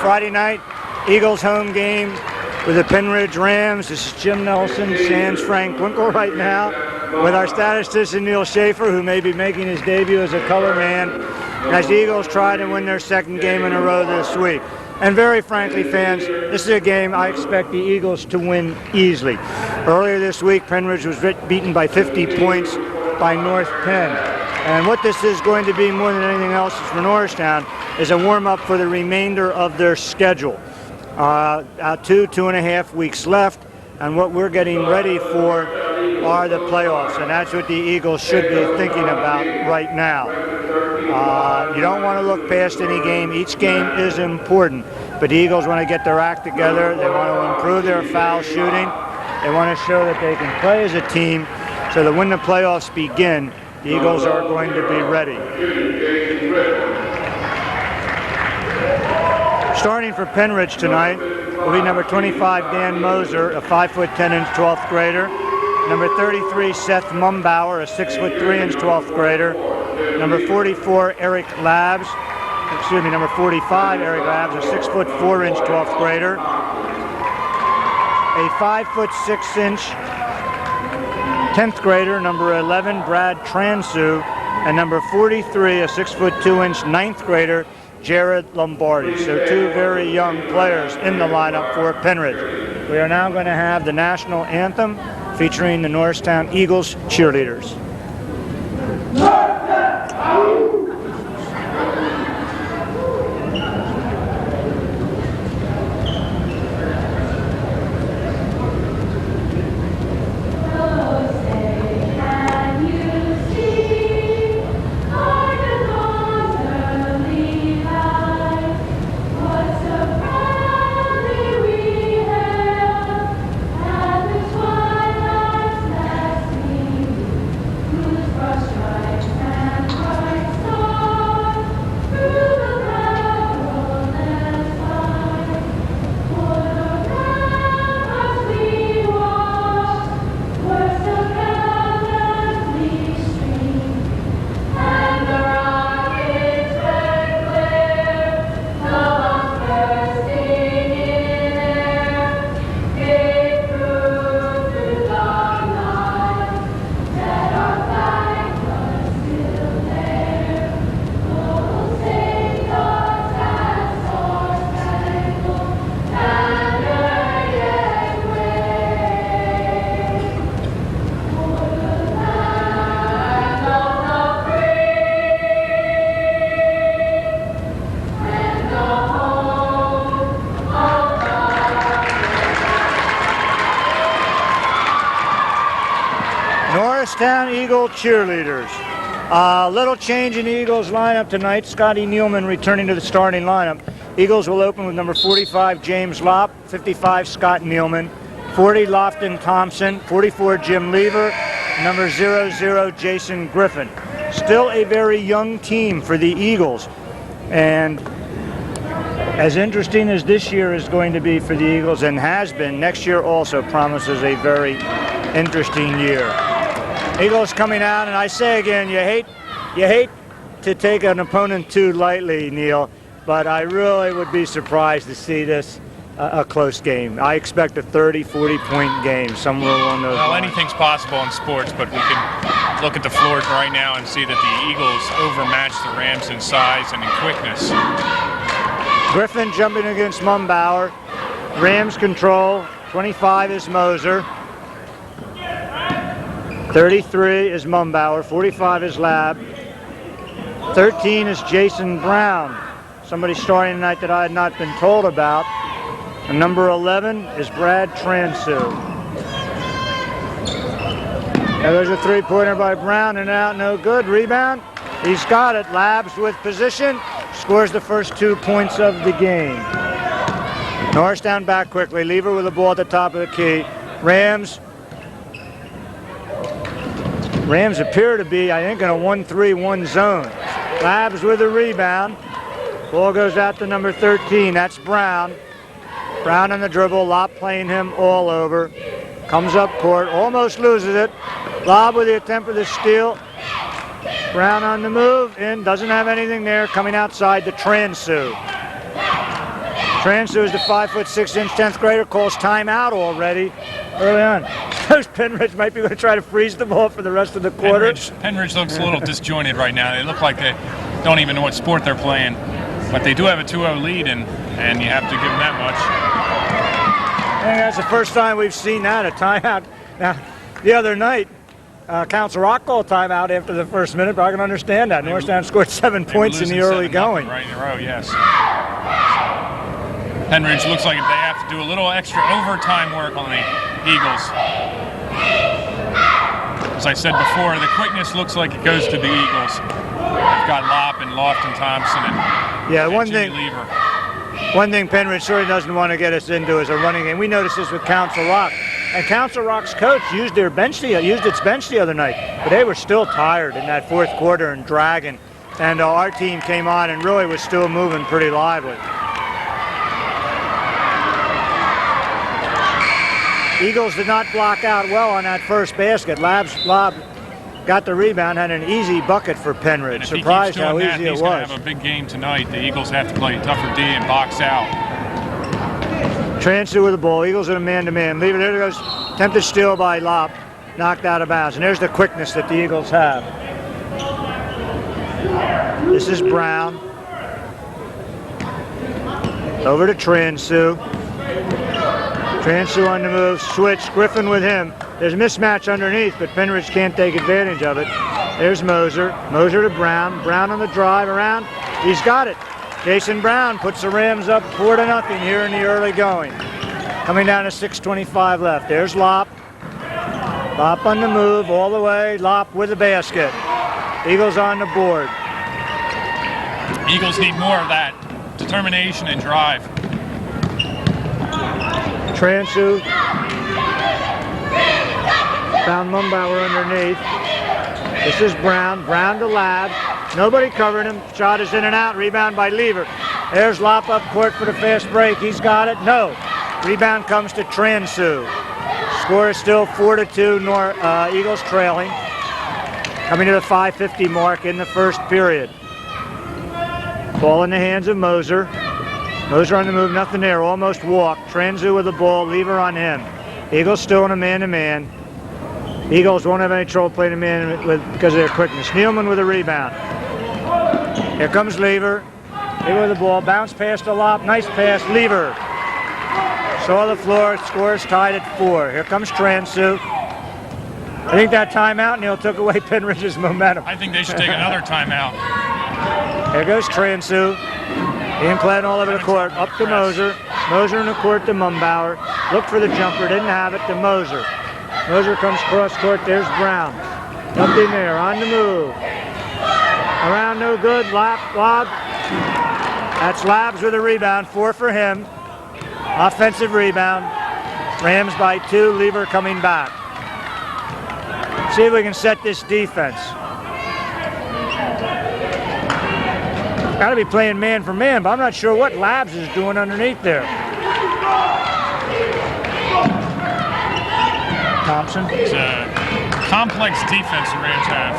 Friday night, Eagles home game with the Pennridge Rams. This is Jim Nelson, sans Frank Winkle right now, with our statistician Neil Schaefer, who may be making his debut as a color man, as the Eagles try to win their second game in a row this week. And very frankly, fans, this is a game I expect the Eagles to win easily. Earlier this week, Pennridge was beaten by 50 points by North Penn. And what this is going to be more than anything else is for Norristown is a warm-up for the remainder of their schedule. 2.5 weeks left, and what we're getting ready for are the playoffs, and that's what the Eagles should be thinking about right now. You don't want to look past any game. Each game is important, but the Eagles want to get their act together. They want to improve their foul shooting. They want to show that they can play as a team so that when the playoffs begin, the Eagles are going to be ready. Starting for Pennridge tonight will be number 25, Dan Moser, a 5'10" 12th grader. Number 33, Seth Mumbauer, a 6'3" 12th grader. Number 44, Eric Labs. Excuse me, number 45, Eric Labs, a 6'4" 12th grader. A 5'6" 10th grader, number 11, Brad Transu, and number 43, a 6'2" 9th grader, Jared Lombardi. So two very young players in the lineup for Pennridge. We are now going to have the national anthem featuring the Norristown Eagles cheerleaders. Norristown Eagle cheerleaders. Little change in the Eagles lineup tonight. Scotty Nealman returning to the starting lineup. Eagles will open with number 45, James Lopp, 55, Scott Nealman, 40, Lofton Thompson, 44, Jim Lever, number 00, Jason Griffin. Still a very young team for the Eagles. And as interesting as this year is going to be for the Eagles and has been, next year also promises a very interesting year. Eagles coming out, and I say again, you hate to take an opponent too lightly, Neil, but I really would be surprised to see this a close game. I expect a 30, 40-point game, somewhere along those lines. Anything's possible in sports, but we can look at the floors right now and see that the Eagles overmatch the Rams in size and in quickness. Griffin jumping against Mumbauer. Rams control. 25 is Moser. 33 is Mumbauer. 45 is Lab. 13 is Jason Brown. Somebody starting tonight that I had not been told about. And number 11 is Brad Transu. Now there's a three-pointer by Brown and out, no good. Rebound. He's got it. Labs with position. Scores the first 2 points of the game. Norristown back quickly. Lever with the ball at the top of the key. Rams appear to be, I think, in a 1-3-1 zone. Labs with a rebound. Ball goes out to number 13. That's Brown. Brown on the dribble. Lopp playing him all over. Comes up court. Almost loses it. Lobb with the attempt for the steal. Brown on the move, in, doesn't have anything there, coming outside to Transu. Transu is the 5'6" 10th grader, calls timeout already early on. Those Pennridge might be going to try to freeze the ball for the rest of the quarter. Pennridge looks a little disjointed right now. They look like they don't even know what sport they're playing. But they do have a 2-0 lead, and you have to give them that much. I think that's the first time we've seen that, a timeout. Now, the other night, Council Rock called timeout after the first minute, but I can understand that. Norristown scored 7 points in the early going. Right in a row, yes. Pennridge looks like they have to do a little extra overtime work on the Eagles. As I said before, the quickness looks like it goes to the Eagles. They've got Lopp and Lofton Thompson and Jimmy Lever. One thing Pennridge certainly doesn't want to get us into is a running game. We noticed this with Council Rock. And Council Rock's coach used its bench the other night, but they were still tired in that fourth quarter and dragging. And our team came on and really was still moving pretty lively. Eagles did not block out well on that first basket. Lob got the rebound, had an easy bucket for Pennridge. Surprised how easy it was. He's going to have a big game tonight. The Eagles have to play tougher D and box out. Transu with the ball. Eagles in a man-to-man. Leave it. There goes. Attempted steal by Lopp. Knocked out of bounds. And there's the quickness that the Eagles have. This is Brown. Over to Transu. Transu on the move. Switch. Griffin with him. There's a mismatch underneath, but Pennridge can't take advantage of it. There's Moser. Moser to Brown. Brown on the drive around. He's got it. Jason Brown puts the Rams up 4-0 here in the early going. Coming down to 6:25 left. There's Lopp. Lopp on the move all the way. Lopp with the basket. Eagles on the board. Eagles need more of that determination and drive. Transu. Found Mumbauer underneath. This is Brown. Brown to Lab. Nobody covering him. Shot is in and out. Rebound by Lever. There's Lopp up court for the fast break. He's got it. No. Rebound comes to Transu. Score is still 4-2. Eagles trailing. Coming to the 5:50 mark in the first period. Ball in the hands of Moser. Moser on the move. Nothing there. Almost walked. Transu with the ball. Lever on him. Eagles still in a man-to-man. Eagles won't have any trouble playing a man because of their quickness. Nealman with a rebound. Here comes Lever. Lever with the ball. Bounce pass to Lopp. Nice pass. Lever. Saw the floor. Scores tied at 4. Here comes Transu. I think that timeout, Neil, took away Pennridge's momentum. I think they should take another timeout. Here goes Transu. Ian Cladden all over the court. Up to Moser. Moser in the court to Mumbauer. Looked for the jumper. Didn't have it to Moser. Moser comes cross court. There's Brown. Up in there. On the move. Around no good. Lob. That's Labs with a rebound. 4 for him. Offensive rebound. Rams by 2. Lever coming back. See if we can set this defense. Got to be playing man for man, but I'm not sure what Labs is doing underneath there. Thompson. It's a complex defense the Rams have.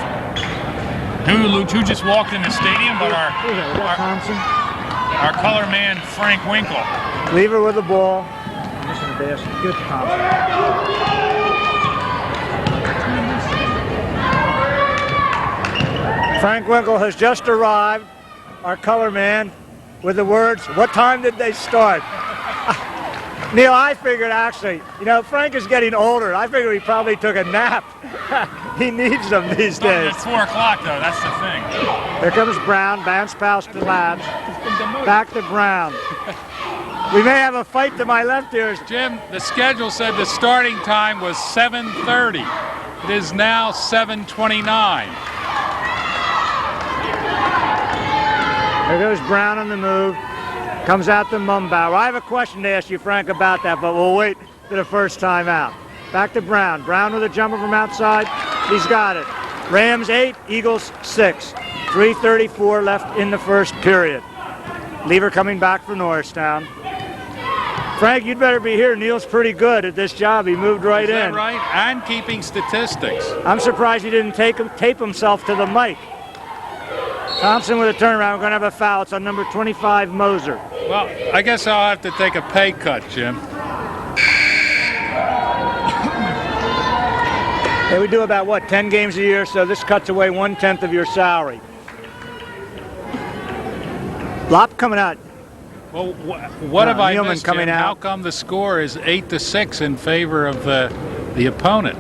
Who just walked in the stadium, but Thompson. Our color man, Frank Winkle. Lever with the ball. Missing the basket. Good Thompson. Frank Winkle has just arrived, our color man, with the words, "What time did they start?" Neil, I figured actually, Frank is getting older. I figured he probably took a nap. He needs them these days. It's 4 o'clock, though. That's the thing. Here comes Brown. Bounce pass to Labs. Back to Brown. We may have a fight to my left here. Jim, the schedule said the starting time was 7:30. It is now 7:29. There goes Brown on the move. Comes out to Mumbauer. I have a question to ask you, Frank, about that, but we'll wait to the first time out. Back to Brown. Brown with a jumper from outside. He's got it. Rams 8, Eagles 6. 3:34 left in the first period. Lever coming back for Norristown. Frank, you'd better be here. Neil's pretty good at this job. He moved right in. Is that right? And keeping statistics. I'm surprised he didn't tape himself to the mic. Thompson with a turnaround. We're going to have a foul. It's on number 25, Moser. Well, I guess I'll have to take a pay cut, Jim. Hey, we do about, what, 10 games a year, so this cuts away 1/10 of your salary. Lop coming out. Well, what have I Nealman missed, coming Jim? out. How come the score is 8-6 in favor of the opponent?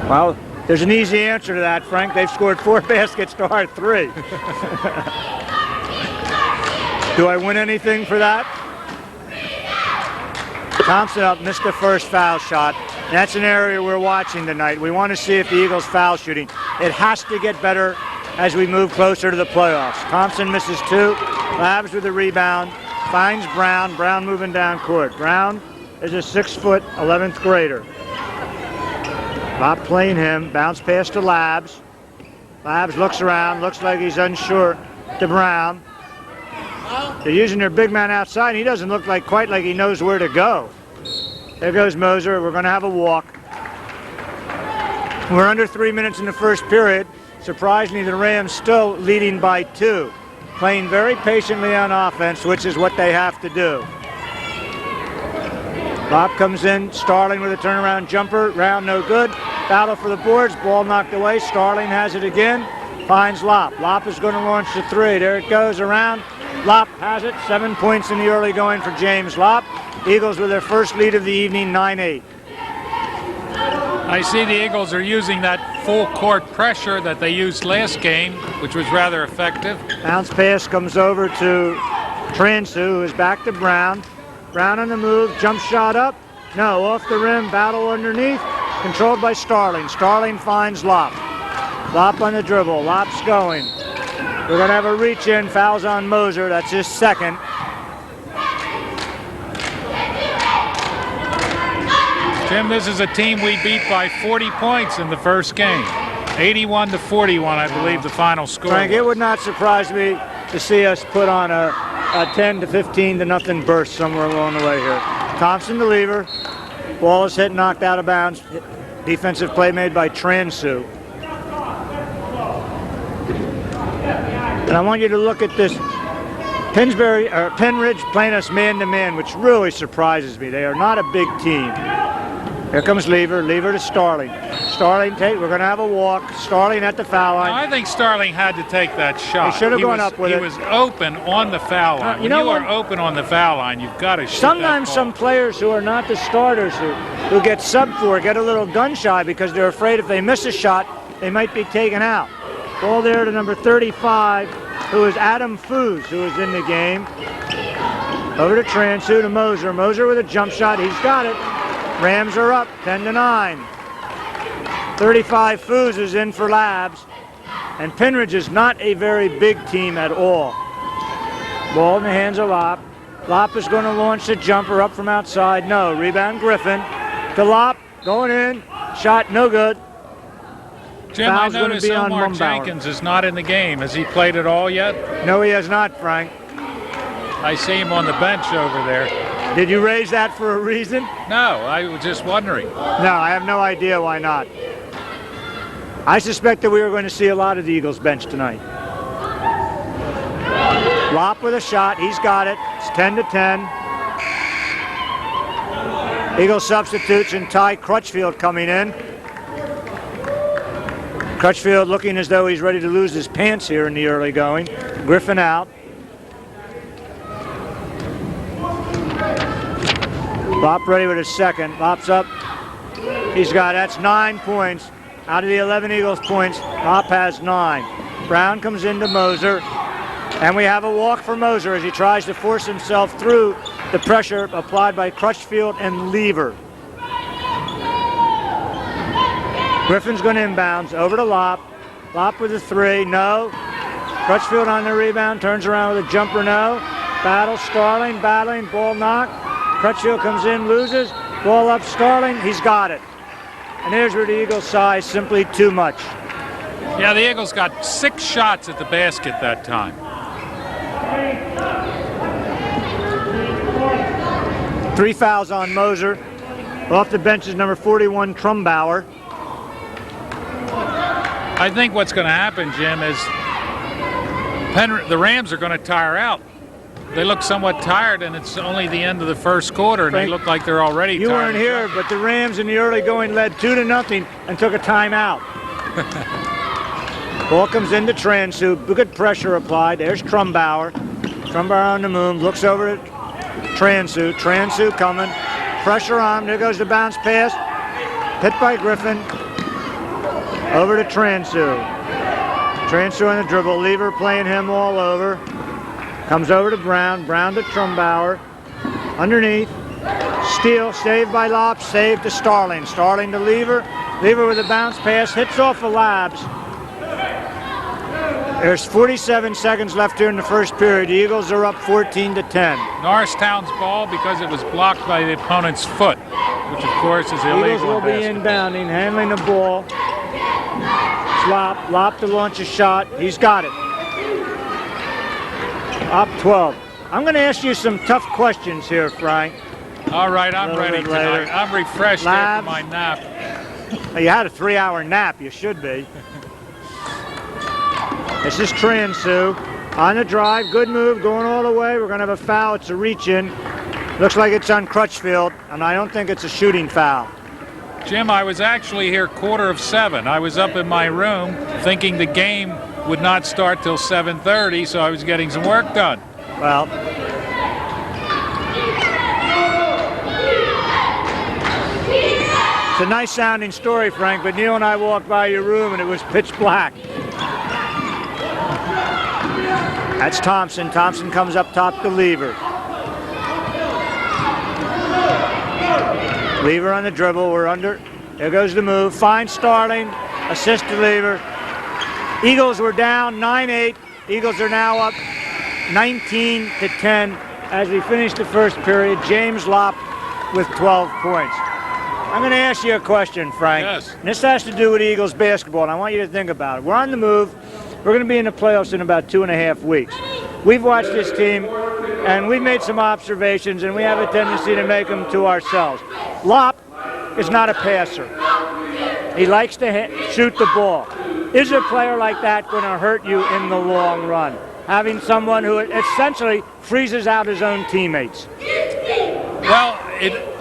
Well, there's an easy answer to that, Frank. They've scored 4 baskets to our 3. Do I win anything for that? Thompson up, missed the first foul shot. And that's an area we're watching tonight. We want to see if the Eagles foul shooting. It has to get better as we move closer to the playoffs. Thompson misses 2. Labs with the rebound. Finds Brown. Brown moving down court. Brown is a 6-foot 11th grader. Not playing him. Bounce pass to Labs. Labs looks around. Looks like he's unsure to Brown. They're using their big man outside. He doesn't look like quite like he knows where to go. There goes Moser. We're going to have a walk. We're under 3 minutes in the first period. Surprisingly, the Rams still leading by 2. Playing very patiently on offense, which is what they have to do. Lop comes in. Starling with a turnaround jumper. Round no good. Battle for the boards. Ball knocked away. Starling has it again. Finds Lop. Lop is going to launch the 3. There it goes around. Lop has it. 7 points in the early going for James Lop. Eagles with their first lead of the evening, 9-8. I see the Eagles are using that full court pressure that they used last game, which was rather effective. Bounce pass comes over to Transu, who is back to Brown. Brown on the move, jump shot up. No, off the rim, battle underneath. Controlled by Starling. Starling finds Lop. Lop on the dribble, Lop's going. We're going to have a reach in, fouls on Moser, that's his second. Jim, this is a team we beat by 40 points in the first game. 81-41, I believe the final score. Frank, it would not surprise me to see us put on a 10-15-0 burst somewhere along the way here. Thompson the lever. Ball is hit, knocked out of bounds. Defensive play made by Transu. And I want you to look at this. Pennridge playing us man-to-man, which really surprises me. They are not a big team. Here comes Lever. Lever to Starling. Starling, we're going to have a walk. Starling at the foul line. Now, I think Starling had to take that shot. He should have gone up with it. He was open on the foul line. You When know you what? are open on the foul line, you've got to shoot Sometimes that ball. some players who are not the starters who get subbed for get a little gun shy because they're afraid if they miss a shot, they might be taken out. Ball there to number 35, who is Adam Foos, who is in the game. Over to Transu to Moser. Moser with a jump shot. He's got it. Rams are up 10-9. 35 Foos is in for Labs. And Pennridge is not a very big team at all. Ball in the hands of Lop. Lop is going to launch the jumper up from outside. No. Rebound Griffin. To Lop. Going in. Shot no good. Jim, Foul's I gonna noticed be on Omar Mumbauer. Jenkins is not in the game. Has he played at all yet? No, he has not, Frank. I see him on the bench over there. Did you raise that for a reason? No, I was just wondering. No, I have no idea why not. I suspect that we are going to see a lot of the Eagles bench tonight. Lop with a shot. He's got it. It's 10-10. Eagles substitutes and Ty Crutchfield coming in. Crutchfield looking as though he's ready to lose his pants here in the early going. Griffin out. Lop ready with his second. Lop's up. He's got, that's 9 points. Out of the 11 Eagles points, Lop has 9. Brown comes into Moser. And we have a walk for Moser as he tries to force himself through the pressure applied by Crutchfield and Lever. Griffin's going to inbounds. Over to Lop. Lop with a 3. No. Crutchfield on the rebound. Turns around with a jumper. No. Battle. Starling. Battling. Ball knocked. Crutchfield comes in. Loses. Ball up. Starling. He's got it. And here's where the Eagles' size simply too much. Yeah, the Eagles got 6 shots at the basket that time. 3 fouls on Moser. Off the bench is number 41, Trumbauer. I think what's going to happen, Jim, is The Rams are going to tire out. They look somewhat tired, and it's only the end of the first quarter, and they look like they're already tired. You weren't here, but the Rams in the early going led 2-0 and took a timeout. Ball comes into Transu. Good pressure applied. There's Trumbauer. Trumbauer on the move. Looks over at Transu. Transu coming. Pressure on. There goes the bounce pass. Hit by Griffin. Over to Transu. Transu on the dribble. Lever playing him all over. Comes over to Brown. Brown to Trumbauer. Underneath. Steal. Saved by Lopp. Saved to Starling. Starling to Lever. Lever with a bounce pass. Hits off of Labs. There's 47 seconds left here in the first period. The Eagles are up 14-10. Norristown's ball because it was blocked by the opponent's foot, which of course is illegal. Eagles will be inbounding, handling the ball. Lopp to launch a shot. He's got it. Up 12. I'm going to ask you some tough questions here, Frank. All right, I'm ready tonight. I'm refreshed after my nap. You had a 3-hour nap. You should be. This is Transu on the drive. Good move, going all the way. We're going to have a foul. It's a reach-in. Looks like it's on Crutchfield, and I don't think it's a shooting foul. Jim, I was actually here 7:15. I was up in my room thinking the game would not start till 7:30, so I was getting some work done. Well, it's a nice sounding story, Frank, but Neil and I walked by your room and it was pitch black. That's Thompson. Thompson comes up top to Lever. Lever on the dribble. We're under. There goes the move. Finds Starling. Assist to Lever. Eagles were down 9-8. Eagles are now up 19-10 as we finish the first period. James Lopp with 12 points. I'm going to ask you a question, Frank. Yes. And this has to do with Eagles basketball, and I want you to think about it. We're on the move. We're going to be in the playoffs in about 2.5 weeks. We've watched this team, and we've made some observations, and we have a tendency to make them to ourselves. Lopp is not a passer. He likes to shoot the ball. Is a player like that going to hurt you in the long run? Having someone who essentially freezes out his own teammates. Well,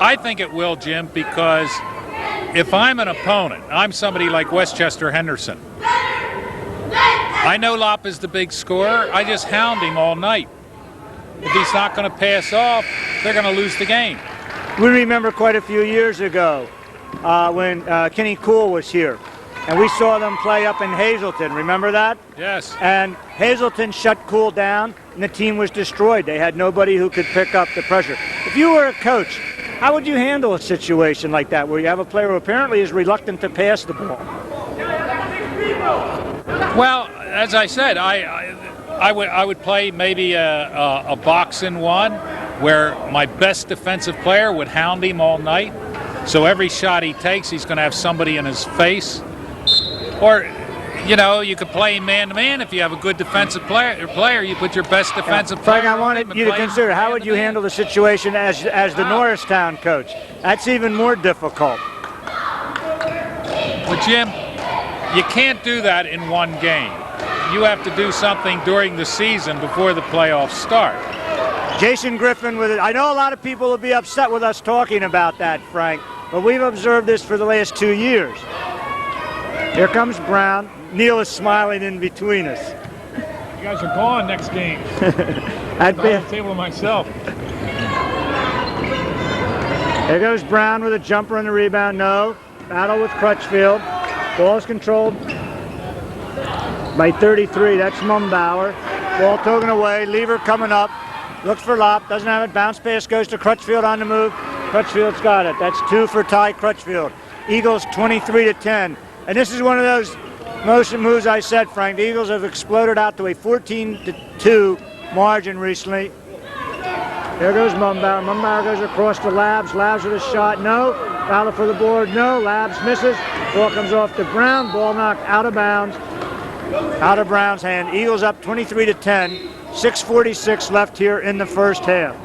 I think it will, Jim, because if I'm an opponent, I'm somebody like Westchester Henderson. I know Lopp is the big scorer. I just hound him all night. If he's not going to pass off, they're going to lose the game. We remember quite a few years ago when Kenny Cool was here, and we saw them play up in Hazleton. Remember that? Yes. And Hazleton shut Cool down, and the team was destroyed. They had nobody who could pick up the pressure. If you were a coach, how would you handle a situation like that, where you have a player who apparently is reluctant to pass the ball? Well, as I said, I would play maybe a box-in one where my best defensive player would hound him all night. So every shot he takes, he's going to have somebody in his face. Or, you know, you could play man-to-man if you have a good defensive player. You put your best defensive player. Frank, I wanted you to consider, how would you handle the situation as the Norristown coach? That's even more difficult. But, Jim, you can't do that in one game. You have to do something during the season before the playoffs start. Jason Griffin with it. I know a lot of people will be upset with us talking about that, Frank, but we've observed this for the last 2 years. Here comes Brown. Neil is smiling in between us. You guys are gone next game. I'd be on the table myself. There goes Brown with a jumper on the rebound. No. Battle with Crutchfield. Ball is controlled by 33. That's Mumbauer. Ball taken away. Lever coming up. Looks for Lopp. Doesn't have it. Bounce pass goes to Crutchfield on the move. Crutchfield's got it. That's 2 for Ty Crutchfield. Eagles 23-10. And this is one of those motion moves I said, Frank. The Eagles have exploded out to a 14-2 margin recently. There goes Mumbauer. Mumbauer goes across to Labs. Labs with a shot. No. Foul for the board. No. Labs misses. Ball comes off to Brown. Ball knocked out of bounds. Out of Brown's hand. Eagles up 23-10. 6:46 left here in the first half.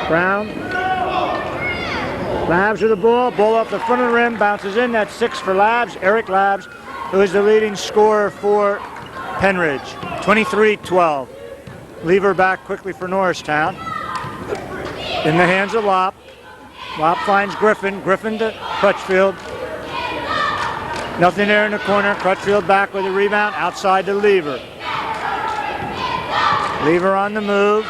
Brown. Labs with the ball. Ball off the front of the rim. Bounces in. That's 6 for Labs. Eric Labs, who is the leading scorer for Pennridge. 23-12. Lever back quickly for Norristown. In the hands of Lopp. Lopp finds Griffin. Griffin to Crutchfield. Nothing there in the corner. Crutchfield back with a rebound. Outside to Lever. Lever on the move.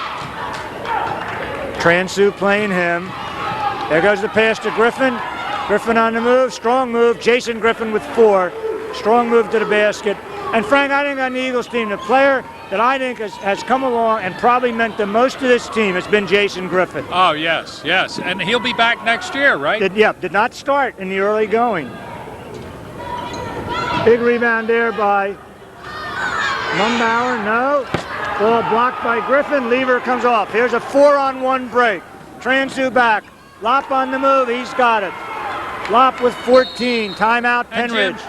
Transu playing him. There goes the pass to Griffin. Griffin on the move. Strong move. Jason Griffin with 4. Strong move to the basket. And Frank, I think on the Eagles team, the player that I think has come along and probably meant the most to this team has been Jason Griffin. Oh, yes, yes. And he'll be back next year, right? Did not start in the early going. Big rebound there by Mumbauer. No. Ball blocked by Griffin. Lever comes off. Here's a 4-on-1 break. Transu back. Lopp on the move. He's got it. Lopp with 14. Timeout, Pennridge.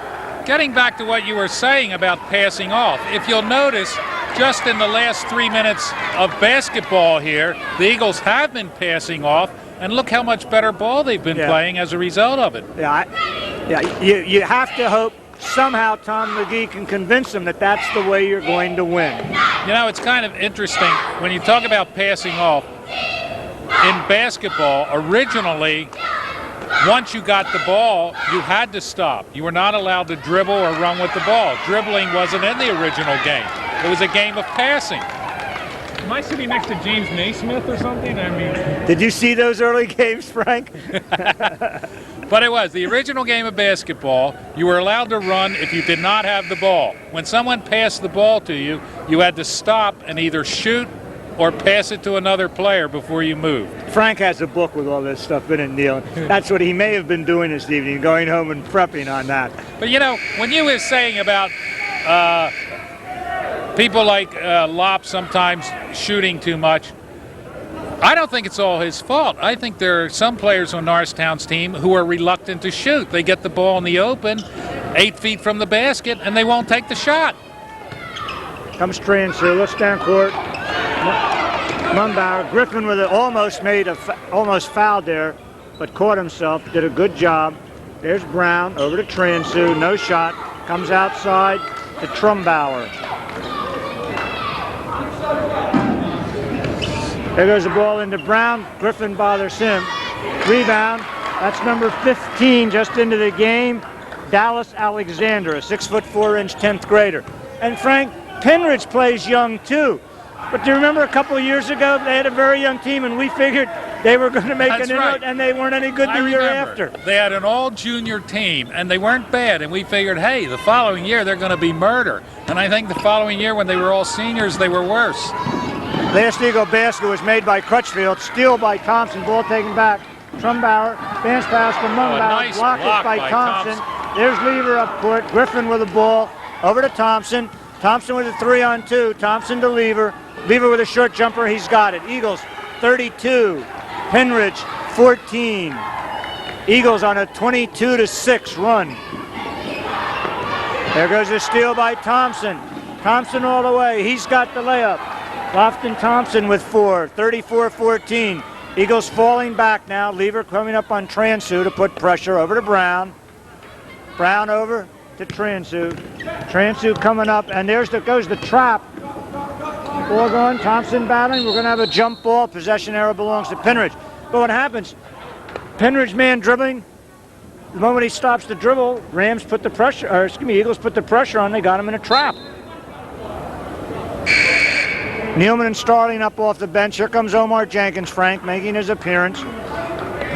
Getting back to what you were saying about passing off, if you'll notice, just in the last 3 minutes of basketball here, the Eagles have been passing off, and look how much better ball they've been playing as a result of it. You have to hope somehow Tom McGee can convince them that that's the way you're going to win. You know, it's kind of interesting when you talk about passing off. In basketball, originally, once you got the ball, you had to stop. You were not allowed to dribble or run with the ball. Dribbling wasn't in the original game. It was a game of passing. Am I sitting next to James Naismith or something? I mean, did you see those early games, Frank? But it was the original game of basketball. You were allowed to run if you did not have the ball. When someone passed the ball to you, you had to stop and either shoot or pass it to another player before you moved. Frank has a book with all this stuff in it, Neil. That's what he may have been doing this evening, going home and prepping on that. But you know, when you were saying about people like Lopp sometimes shooting too much, I don't think it's all his fault. I think there are some players on Norristown's team who are reluctant to shoot. They get the ball in the open, 8 feet from the basket, and they won't take the shot. Comes Transu, looks down court. Mumbauer, Griffin with it, almost fouled there, but caught himself, did a good job. There's Brown, over to Transu, no shot, comes outside to Trumbauer. There goes the ball into Brown, Griffin bothers him. Rebound, that's number 15 just into the game, Dallas Alexander, a 6'4" 10th grader. And Frank, Pennridge plays young too. But do you remember a couple of years ago, they had a very young team, and we figured they were going to make an inroad, and they weren't any good the year after. They had an all-junior team, and they weren't bad, and we figured, hey, the following year they're going to be murder. And I think the following year, when they were all seniors, they were worse. Last Eagle basket was made by Crutchfield, steal by Thompson, ball taken back. Trumbauer, dance pass from Mumbauer, nice blocked by Thompson. There's Lever up court, Griffin with the ball, over to Thompson. Thompson with a 3-on-2, Thompson to Lever. Lever with a short jumper, he's got it. Eagles 32, Pennridge 14. Eagles on a 22-6 run. There goes a steal by Thompson. Thompson all the way, he's got the layup. Lofton Thompson with 4, 34-14. Eagles falling back now. Lever coming up on Transu to put pressure over to Brown. Brown over to Transu. Transu coming up, and goes the trap. Ball going, Thompson battling. We're going to have a jump ball. Possession arrow belongs to Pennridge. But what happens? Pennridge man dribbling. The moment he stops the dribble, Eagles put the pressure on. They got him in a trap. Nealman and Starling up off the bench. Here comes Omar Jenkins, Frank, making his appearance.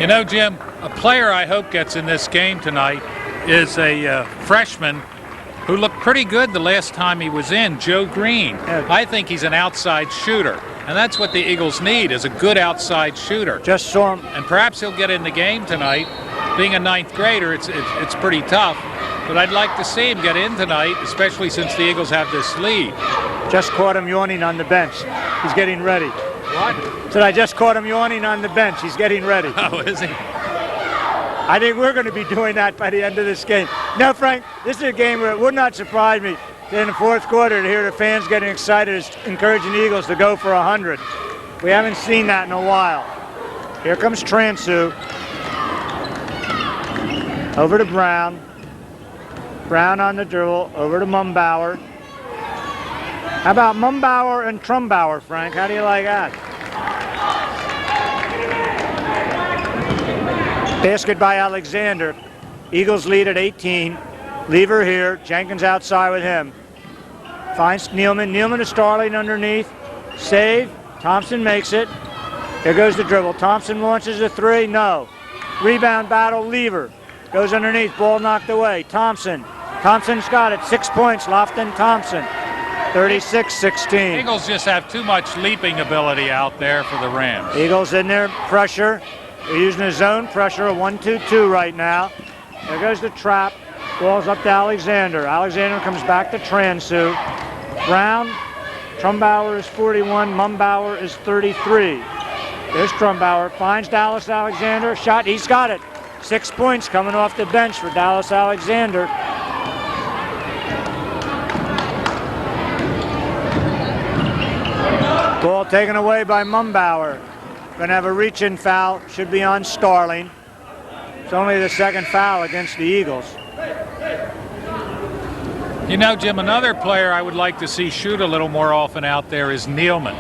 You know, Jim, a player I hope gets in this game tonight is a freshman who looked pretty good the last time he was in, Joe Green. Yeah. I think he's an outside shooter, and that's what the Eagles need, is a good outside shooter. Just saw him. And perhaps he'll get in the game tonight. Being a 9th grader, it's pretty tough, but I'd like to see him get in tonight, especially since the Eagles have this lead. Just caught him yawning on the bench. He's getting ready. What? Said I just caught him yawning on the bench. He's getting ready. Oh, is he? I think we're going to be doing that by the end of this game. Now, Frank, this is a game where it would not surprise me in the fourth quarter to hear the fans getting excited, encouraging the Eagles to go for 100. We haven't seen that in a while. Here comes Transu. Over to Brown. Brown on the dribble. Over to Mumbauer. How about Mumbauer and Trumbauer, Frank? How do you like that? Basket by Alexander. Eagles lead at 18. Lever here. Jenkins outside with him. Finds Nealman. Nealman to Starling underneath. Save. Thompson makes it. Here goes the dribble. Thompson launches a three. No. Rebound battle. Lever. Goes underneath. Ball knocked away. Thompson. Thompson's got it. 6 points. Lofton Thompson. 36-16. Eagles just have too much leaping ability out there for the Rams. Eagles in there. Pressure. They're using a zone pressure. A 1-2-2 right now. There goes the trap. Ball's up to Alexander. Alexander comes back to Transu. Brown. Trumbauer is 41. Mumbauer is 33. There's Trumbauer. Finds Dallas Alexander. Shot. He's got it. 6 points coming off the bench for Dallas Alexander. Ball taken away by Mumbauer. Going to have a reach-in foul. Should be on Starling. It's only the second foul against the Eagles. You know, Jim, another player I would like to see shoot a little more often out there is Nealman.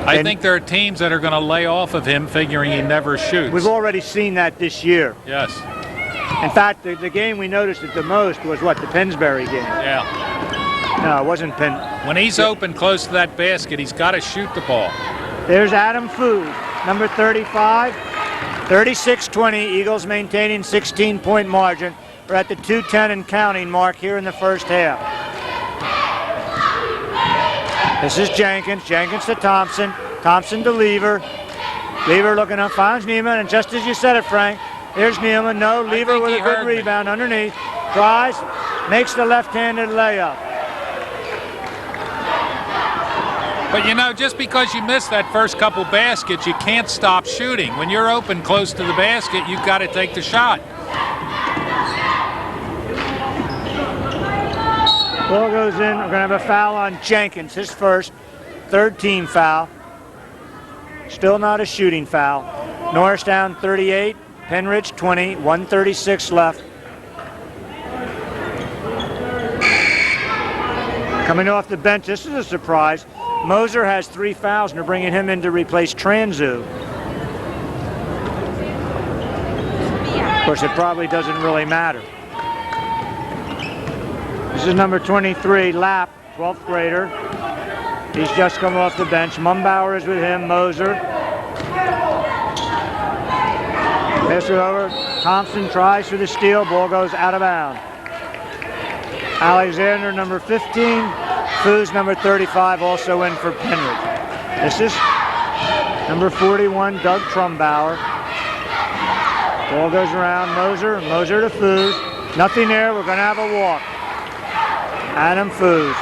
I think there are teams that are going to lay off of him figuring he never shoots. We've already seen that this year. Yes. In fact, the game we noticed it the most was what, the Pennsbury game? Yeah. No, it wasn't Penn. When he's open close to that basket, he's got to shoot the ball. There's Adam Food, number 35. 36-20, Eagles maintaining 16-point margin. We're at the 2:10 and counting mark here in the first half. This is Jenkins. Jenkins to Thompson. Thompson to Lever. Lever looking up, finds Neiman, and just as you said it, Frank, here's Neiman. No, Lever with a good rebound underneath. Tries, makes the left-handed layup. But you know, just because you miss that first couple baskets, you can't stop shooting. When you're open close to the basket, you've got to take the shot. Ball goes in. We're going to have a foul on Jenkins, his first, third team foul. Still not a shooting foul. Norristown 38, Pennridge 20, 1:36 left. Coming off the bench, this is a surprise. Moser has 3 fouls, and they're bringing him in to replace Transu. Of course, it probably doesn't really matter. This is number 23, Lapp, 12th grader. He's just come off the bench. Mumbauer is with him, Moser. Pass it over. Thompson tries for the steal. Ball goes out of bounds. Alexander, number 15. Foos, number 35, also in for Pennridge. This is number 41, Doug Trumbauer. Ball goes around. Moser to Foos. Nothing there. We're going to have a walk. Adam Foos.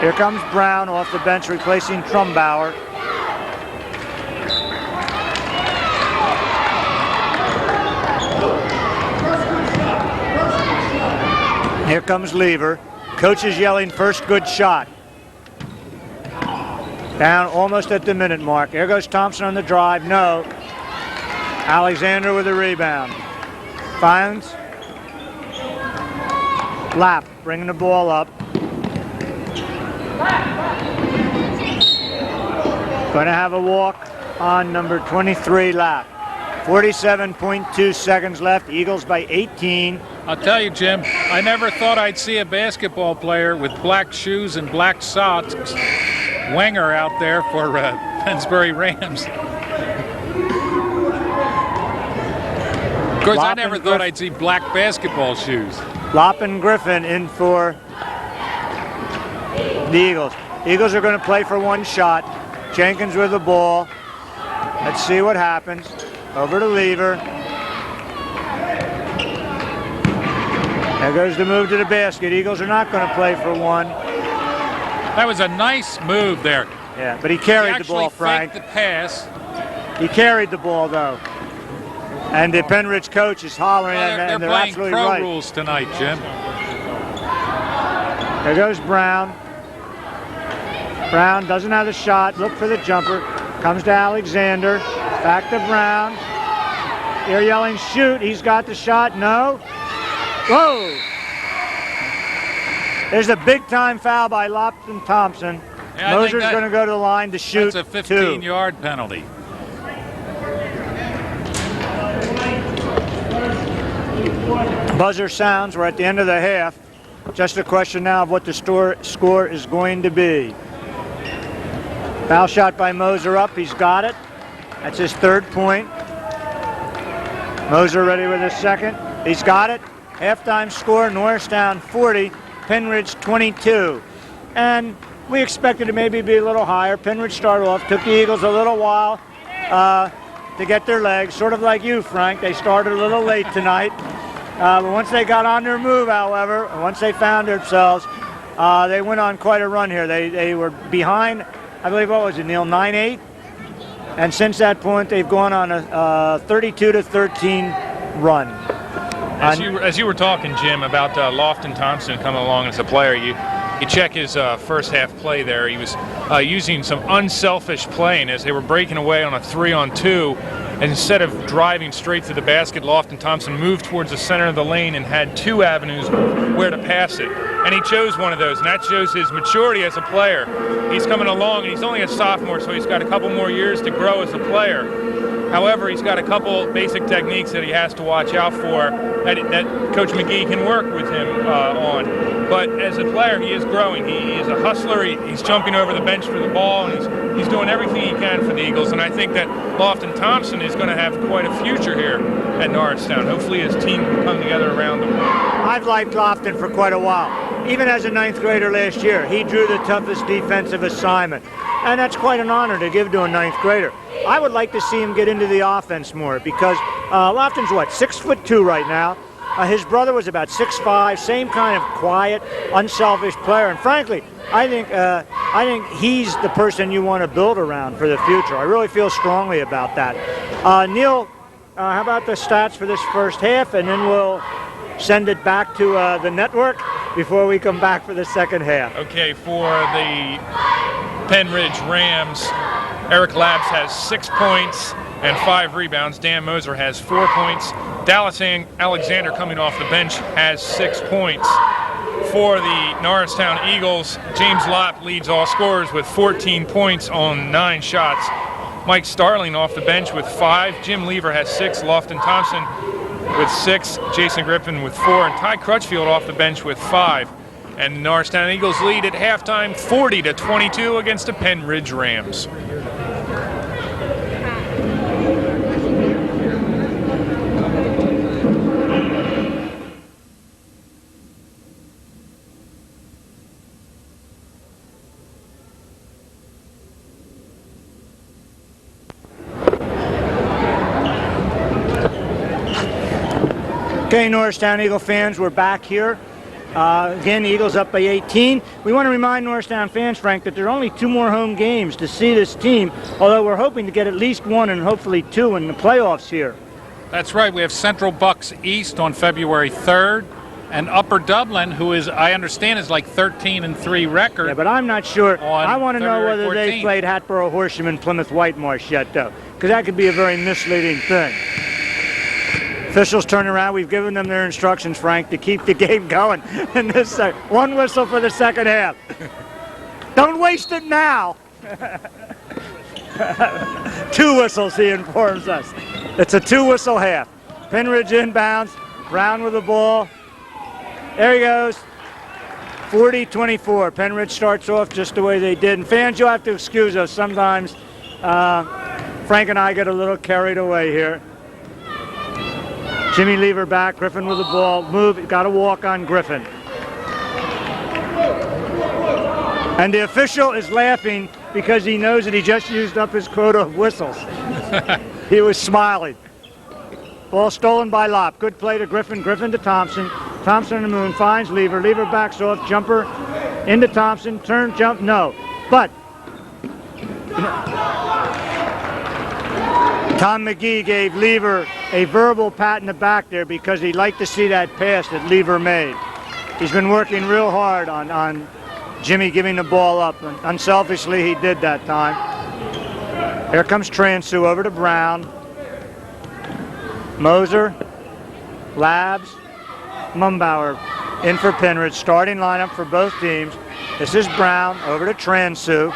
Here comes Brown off the bench replacing Trumbauer. Here comes Lever. Coach is yelling first good shot. Down almost at the minute mark. Here goes Thompson on the drive. No. Alexander with a rebound. Finds Lapp bringing the ball up. Going to have a walk on number 23, Lapp. 47.2 seconds left. Eagles by 18. I'll tell you, Jim, I never thought I'd see a basketball player with black shoes and black socks, winger out there for Pennsbury Rams. Of course, I never thought I'd see black basketball shoes. Lopp and Griffin in for the Eagles. Eagles are going to play for one shot. Jenkins with the ball. Let's see what happens. Over to Lever. There goes the move to the basket. Eagles are not going to play for one. That was a nice move there. Yeah, but he carried the ball, Frank. The pass. He carried the ball, though. And the Pennridge coach is hollering, and they're absolutely right. They're playing pro rules tonight, Jim. There goes Brown. Brown doesn't have the shot. Look for the jumper. Comes to Alexander. Back to Brown. They're yelling shoot. He's got the shot. No. Whoa. There's a big-time foul by Lofton Thompson. Yeah, Moser's going to go to the line to shoot. That's a 2. 15-yard penalty. Buzzer sounds. We're at the end of the half. Just a question now of what the score is going to be. Foul shot by Moser up. He's got it. That's his 3rd point. Moser ready with his 2nd. He's got it. Halftime score, Norristown 40, Pennridge 22. And we expected to maybe be a little higher. Pennridge started off, took the Eagles a little while to get their legs, sort of like you, Frank. They started a little late tonight. But once they got on their move, however, and once they found themselves, they went on quite a run here. They were behind, I believe, what was it, Neil, 9-8? And since that point, they've gone on a 32-13 run. As you were talking, Jim, about Lofton Thompson coming along as a player, you check his first half play there. He was using some unselfish playing as they were breaking away on a 3-on-2. And instead of driving straight to the basket, Lofton Thompson moved towards the center of the lane and had 2 avenues where to pass it. And he chose one of those, and that shows his maturity as a player. He's coming along, and he's only a sophomore, so he's got a couple more years to grow as a player. However, he's got a couple basic techniques that he has to watch out for that Coach McGee can work with him on. But as a player, he is growing. He is a hustler. He's jumping over the bench for the ball, and he's doing everything he can for the Eagles. And I think that Lofton Thompson is going to have quite a future here at Norristown. Hopefully his team can come together around him. I've liked Lofton for quite a while. Even as a 9th grader last year, he drew the toughest defensive assignment. And that's quite an honor to give to a 9th grader. I would like to see him get into the offense more because Lofton's, 6'2" right now. His brother was about 6'5", same kind of quiet, unselfish player. And frankly, I think he's the person you want to build around for the future. I really feel strongly about that. Neil, how about the stats for this first half, and then we'll send it back to the network before we come back for the second half. Okay, for the Pennridge Rams, Eric Labs has 6 points and 5 rebounds. Dan Moser has 4 points. Dallas Alexander, coming off the bench, has 6 points. For the Norristown Eagles, James Lopp leads all scorers with 14 points on 9 shots. Mike Starling off the bench with 5. Jim Lever has 6. Lofton Thompson with 6. Jason Griffin with 4. And Ty Crutchfield off the bench with 5. And the Norristown Eagles lead at halftime 40-22 against the Pennridge Rams. Okay, Norristown Eagle fans, we're back here. Again, the Eagles up by 18. We want to remind Norristown fans, Frank, that there are only 2 more home games to see this team, although we're hoping to get at least 1 and hopefully 2 in the playoffs here. That's right. We have Central Bucks East on February 3rd, and Upper Dublin, who is, I understand, is like 13-3 record. Yeah, but I'm not sure. I want to know whether February 14th. they played Hatboro Horsham and Plymouth Whitemarsh yet, though, because that could be a very misleading thing. Officials turn around. We've given them their instructions, Frank, to keep the game going. And this 1 whistle for the second half. Don't waste it now. 2 whistles, he informs us. It's a 2-whistle half. Pennridge inbounds. Brown with the ball. There he goes. 40-24. Pennridge starts off just the way they did. And fans, you'll have to excuse us. Sometimes Frank and I get a little carried away here. Jimmy Lever back, Griffin with the ball, move, got to walk on Griffin. And the official is laughing because he knows that he just used up his quota of whistles. He was smiling. Ball stolen by Lopp, good play to Griffin, Griffin to Thompson. Thompson on the moon, finds Lever, Lever backs off, jumper into Thompson, turn, jump, no. But Tom McGee gave Lever a verbal pat in the back there because he'd like to see that pass that Lever made. He's been working real hard on Jimmy giving the ball up, and unselfishly he did that time. Here comes Transu over to Brown. Moser, Labs, Mumbauer in for Pennridge. Starting lineup for both teams. This is Brown over to Transu.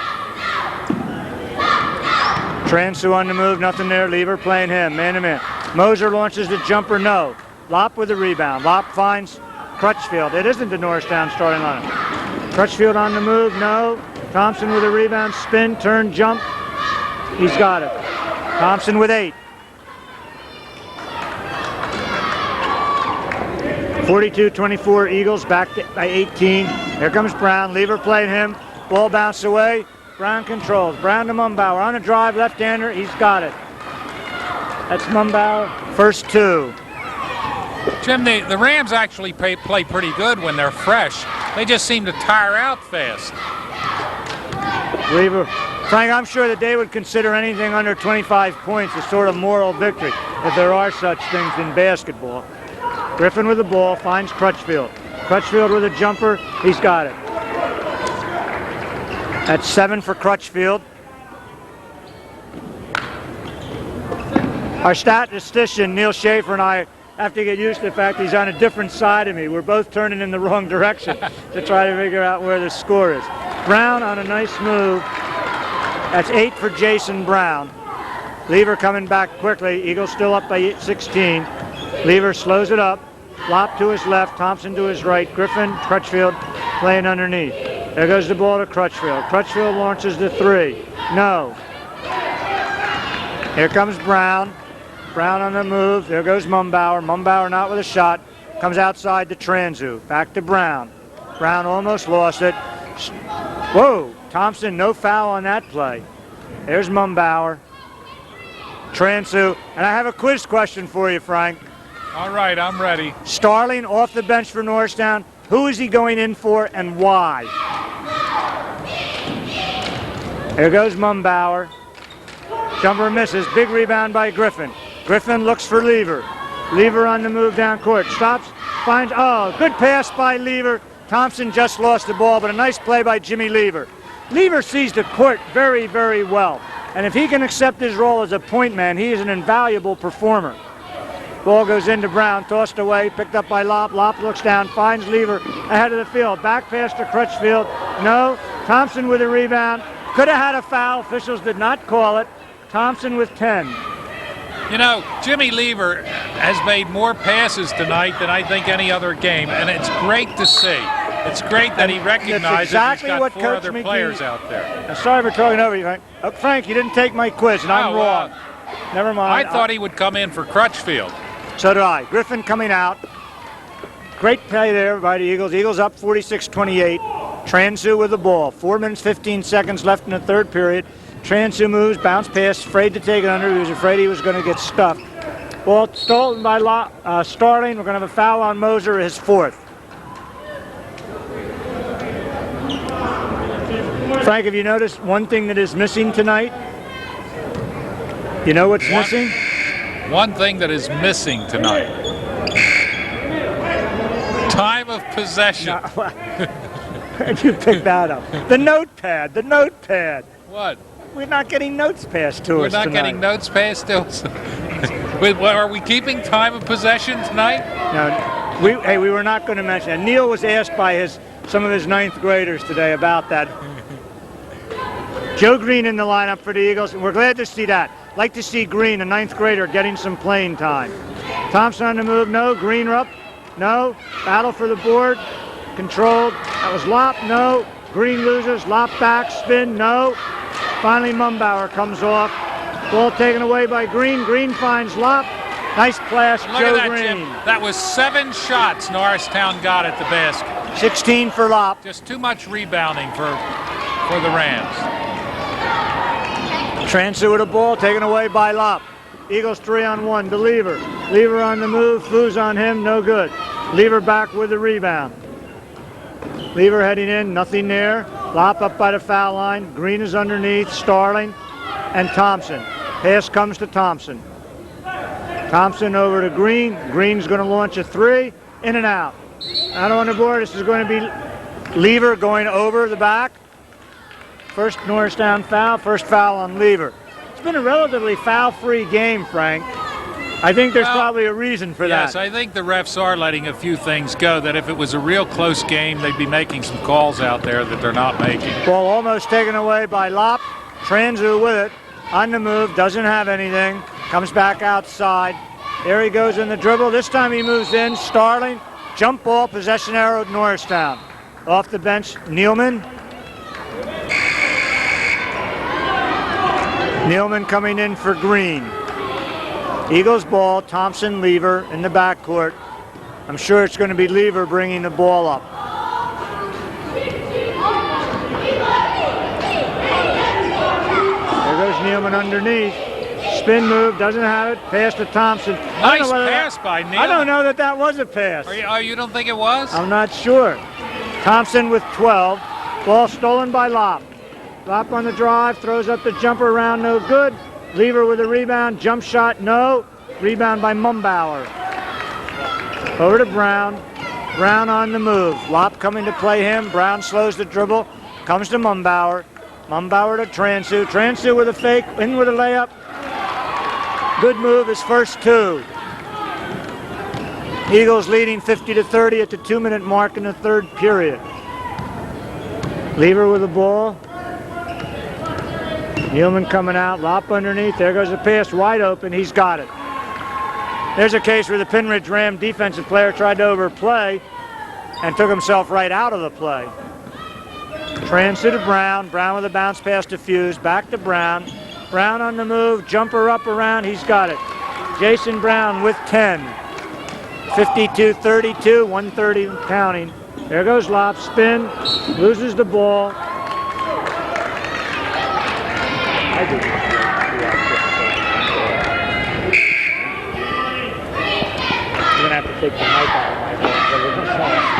Transu on the move, nothing there. Lever playing him, man to man. Moser launches the jumper, no. Lopp with the rebound. Lopp finds Crutchfield. It isn't the Norristown starting lineup. Crutchfield on the move, no. Thompson with a rebound, spin, turn, jump. He's got it. Thompson with 8. 42-24 Eagles, back by 18. Here comes Brown. Lever playing him. Ball bounced away. Brown controls. Brown to Mumbauer. On a drive, left-hander. He's got it. That's Mumbauer. First 2. Jim, the Rams actually play pretty good when they're fresh. They just seem to tire out fast. Lever. Frank, I'm sure that they would consider anything under 25 points a sort of moral victory, if there are such things in basketball. Griffin with the ball, finds Crutchfield. Crutchfield with a jumper, he's got it. That's 7 for Crutchfield. Our statistician, Neil Schaefer, and I have to get used to the fact he's on a different side of me. We're both turning in the wrong direction to try to figure out where the score is. Brown on a nice move. That's 8 for Jason Brown. Lever coming back quickly. Eagles still up by 16. Lever slows it up. Lopp to his left, Thompson to his right. Griffin, Crutchfield playing underneath. There goes the ball to Crutchfield. Crutchfield launches the 3. No. Here comes Brown. Brown on the move. There goes Mumbauer. Mumbauer not with a shot. Comes outside to Transu. Back to Brown. Brown almost lost it. Whoa. Thompson, no foul on that play. There's Mumbauer. Transu. And I have a quiz question for you, Frank. All right, I'm ready. Starling off the bench for Norristown. Who is he going in for and why? There goes Mumbauer. Jumper misses. Big rebound by Griffin. Griffin looks for Lever. Lever on the move down court. Stops, finds, oh, good pass by Lever. Thompson just lost the ball, but a nice play by Jimmy Lever. Lever sees the court very, very well. And if he can accept his role as a point man, he is an invaluable performer. Ball goes into Brown, tossed away, picked up by Lopp. Lopp looks down, finds Lever ahead of the field. Back pass to Crutchfield. No. Thompson with a rebound. Could have had a foul. Officials did not call it. Thompson with 10. You know, Jimmy Lever has made more passes tonight than I think any other game, and it's great to see. It's great that he recognizes exactly he's got what 4 Coach other McGee, players out there. I'm sorry for talking over you, Frank. Oh, Frank, you didn't take my quiz, and I'm wrong. Never mind. I thought he would come in for Crutchfield. So did I. Griffin coming out. Great play there by the Eagles. Eagles up 46-28. Transu with the ball. 4 minutes, 15 seconds left in the third period. Transu moves, bounce pass, afraid to take it under. He was afraid he was going to get stuffed. Ball stolen by Starling. We're going to have a foul on Moser, his 4th. Frank, have you noticed one thing that is missing tonight? You know what's missing? One thing that is missing tonight. Time of possession. Where'd you pick that up? The notepad, the notepad. What? We're not getting notes passed to us We're not tonight. getting notes passed to us. Are we keeping time of possession tonight? No, we were not going to mention that. Neil was asked by some of his 9th graders today about that. Joe Green in the lineup for the Eagles, and we're glad to see that. Like to see Green, a 9th grader, getting some playing time. Thompson on the move, no. Green up, no. Battle for the board, controlled. That was Lopp, no. Green loses, Lopp back, spin, no. Finally Mumbauer comes off. Ball taken away by Green. Green finds Lopp. Nice pass, Joe Look at that, Green. Jim. That was 7 shots Norristown got at the basket. 16 for Lopp. Just too much rebounding for the Rams. Transu with a ball taken away by Lopp. Eagles 3-on-1 to Lever. Lever on the move. Foos on him. No good. Lever back with the rebound. Lever heading in. Nothing there. Lopp up by the foul line. Green is underneath. Starling and Thompson. Pass comes to Thompson. Thompson over to Green. Green's going to launch a 3. In and out. Out on the board. This is going to be Lever going over the back. First Norristown foul, first foul on Lever. It's been a relatively foul-free game, Frank. I think there's Well, probably a reason for Yes, that. I think the refs are letting a few things go that if it was a real close game, they'd be making some calls out there that they're not making. Ball almost taken away by Lopp. Transu with it. On the move, doesn't have anything. Comes back outside. There he goes in the dribble. This time he moves in. Starling. Jump ball, possession arrow, Norristown. Off the bench, Nealman. Nealman coming in for Green. Eagles ball, Thompson, Lever in the backcourt. I'm sure it's going to be Lever bringing the ball up. There goes Nealman underneath. Spin move, doesn't have it. Pass to Thompson. Nice pass by Nealman. I don't know that that was a pass. You don't think it was? I'm not sure. Thompson with 12. Ball stolen by Lopp. Lopp on the drive, throws up the jumper around, no good. Lever with a rebound, jump shot, no. Rebound by Mumbauer. Over to Brown. Brown on the move. Lopp coming to play him. Brown slows the dribble. Comes to Mumbauer. Mumbauer to Transu. Transu with a fake, in with a layup. Good move, his first two. Eagles leading 50-30 at the 2-minute mark in the third period. Lever with the ball. Nealman coming out, Lopp underneath. There goes the pass, wide open. He's got it. There's a case where the Pennridge Ram defensive player tried to overplay and took himself right out of the play. Transit to Brown. Brown with a bounce pass to Fuse. Back to Brown. Brown on the move. Jumper up around. He's got it. Jason Brown with 10. 52-32. 130 counting. There goes Lopp. Spin. Loses the ball. I do. You're gonna have to take the mic out of my phone.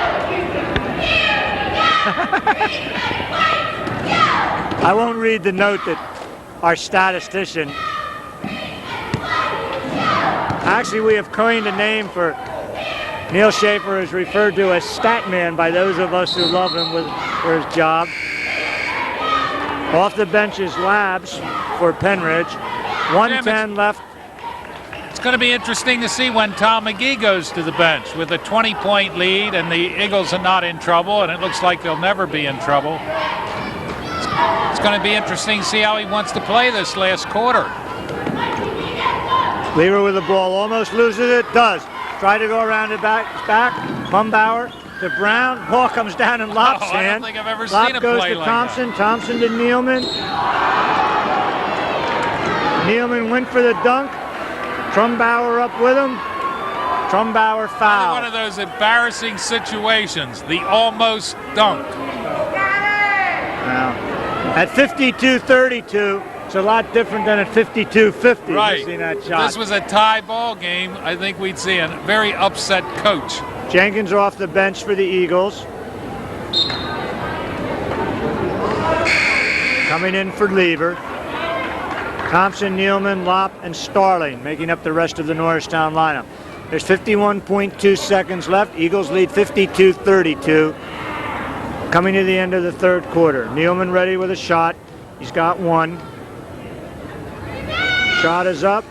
I won't read the note that our statistician. Actually, we have coined a name for Neil Schaefer, is referred to as Statman by those of us who love him for his job. Off the bench is Labs for Pennridge. 1:10 left. It's going to be interesting to see when Tom McGee goes to the bench with a 20-point lead and the Eagles are not in trouble, and it looks like they'll never be in trouble. It's going to be interesting to see how he wants to play this last quarter. Lever with the ball, almost loses it, does. Try to go around it back. Mumbauer to Brown. Ball comes down in Lopp's hand. I don't think I've ever Lopp seen a goes play to like Thompson. that. Thompson to Nealman. Nealman went for the dunk. Trumbauer up with him. Trumbauer foul. One of those embarrassing situations, the almost dunk. Now, at 52-32, it's a lot different than at 52-50. Right. You've seen that If shot. this was a tie ball game, I think we'd see a very upset coach. Jenkins off the bench for the Eagles. Coming in for Lever. Thompson, Nealman, Lopp, and Starling making up the rest of the Norristown lineup. There's 51.2 seconds left. Eagles lead 52-32. Coming to the end of the third quarter. Nealman ready with a shot. He's got one. Shot is up.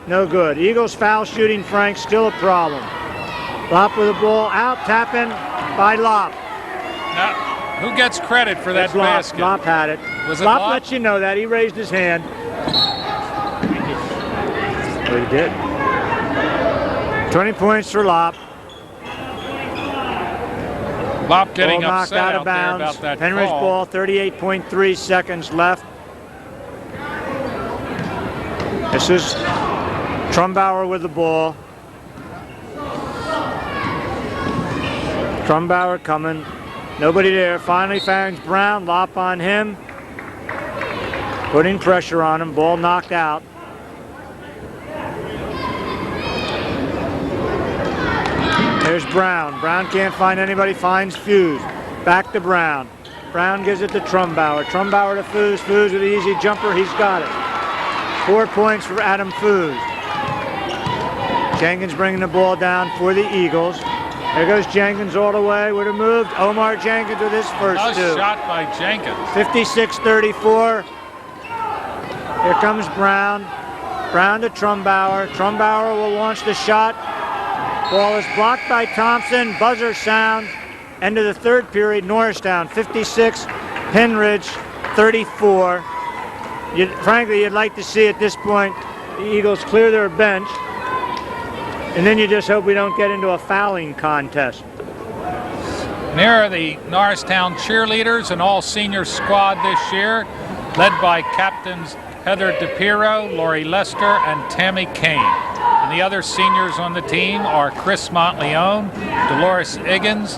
No good. Eagles foul shooting, Frank, still a problem. Lopp with the ball out. Tapping by Lopp. Now, who gets credit for that It's Lopp. basket? Lopp had it. Was it Lopp Lopp? lets you know that. He raised his hand. Oh, he did. 20 points for Lopp. Lopp getting Ball knocked upset out of out there bounds. about that Pennridge call. ball, 38.3 seconds left. This is Trumbauer with the ball. Trumbauer coming. Nobody there. Finally finds Brown. Lopp on him. Putting pressure on him. Ball knocked out. There's Brown. Brown can't find anybody. Finds Fuse. Back to Brown. Brown gives it to Trumbauer. Trumbauer to Fuse. Fuse with an easy jumper. He's got it. 4 points for Adam Fuse. Jenkins bringing the ball down for the Eagles. There goes Jenkins all the way. Would have moved. Omar Jenkins with his first Nice two. shot by Jenkins. 56-34. Here comes Brown. Brown to Trumbauer. Trumbauer will launch the shot. Ball is blocked by Thompson. Buzzer sound. End of the third period. Norristown 56, Pennridge 34. Frankly, you'd like to see at this point the Eagles clear their bench. And then you just hope we don't get into a fouling contest. And here are the Norristown cheerleaders, an all-senior squad this year, led by captains Heather DePiro, Lori Lester, and Tammy Kane. And the other seniors on the team are Chris Montleone, Dolores Iggins,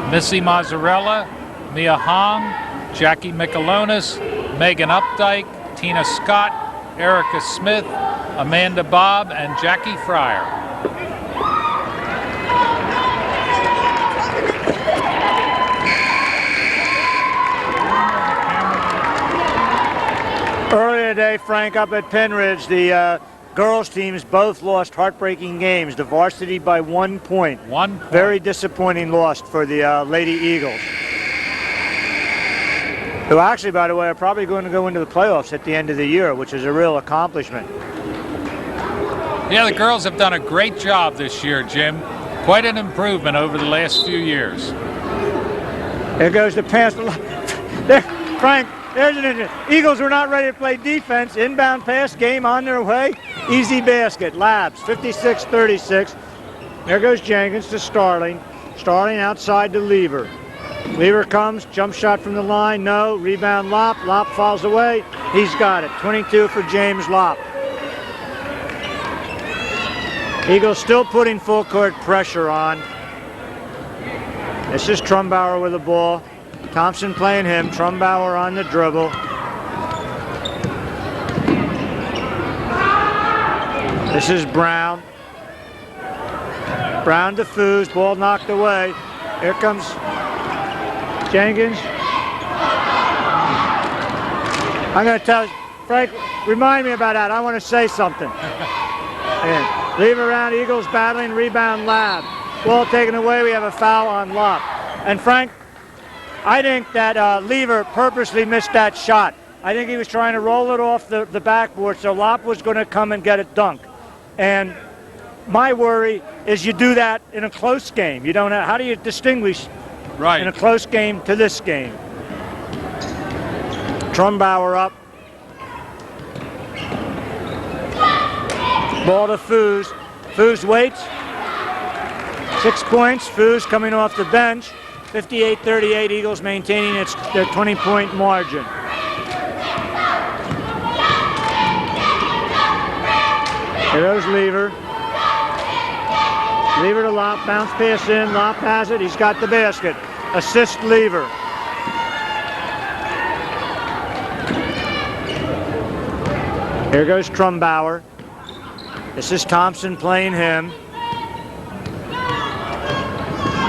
Missy Mazzarella, Mia Hong, Jackie Michelonis, Megan Updike, Tina Scott, Erica Smith, Amanda Bobb, and Jackie Fryer. Earlier today, Frank, up at Pennridge, the girls' teams both lost heartbreaking games. The varsity by 1 point. 1 point. Very disappointing loss for the Lady Eagles. Who actually, by the way, are probably going to go into the playoffs at the end of the year, which is a real accomplishment. Yeah, the girls have done a great job this year, Jim. Quite an improvement over the last few years. There goes the pass. There, Frank. There's an injury. Eagles were not ready to play defense. Inbound pass, game on their way. Easy basket. Labs, 56-36. There goes Jenkins to Starling. Starling outside to Lever. Lever comes, jump shot from the line, no. Rebound Lopp. Lopp falls away. He's got it. 22 for James Lopp. Eagles still putting full court pressure on. This is Trumbauer with the ball. Thompson playing him. Trumbauer on the dribble. This is Brown. Brown to Foos. Ball knocked away. Here comes Jenkins. I'm going to tell you, Frank, remind me about that. I want to say something. And leave around. Eagles battling. Rebound Lab. Ball taken away. We have a foul on Lopp. And Frank, I think that Lever purposely missed that shot. I think he was trying to roll it off the backboard, so Lopp was going to come and get it dunked. And my worry is you do that in a close game. You don't have, how do you distinguish in a close game to this game? Trumbauer up. Ball to Foos. Foos waits. 6 points. Foos coming off the bench. 58-38, Eagles maintaining their 20-point margin. Here goes Lever. Lever to Lopp, bounce pass in, Lopp has it, he's got the basket. Assist Lever. Here goes Trumbauer. This is Thompson playing him.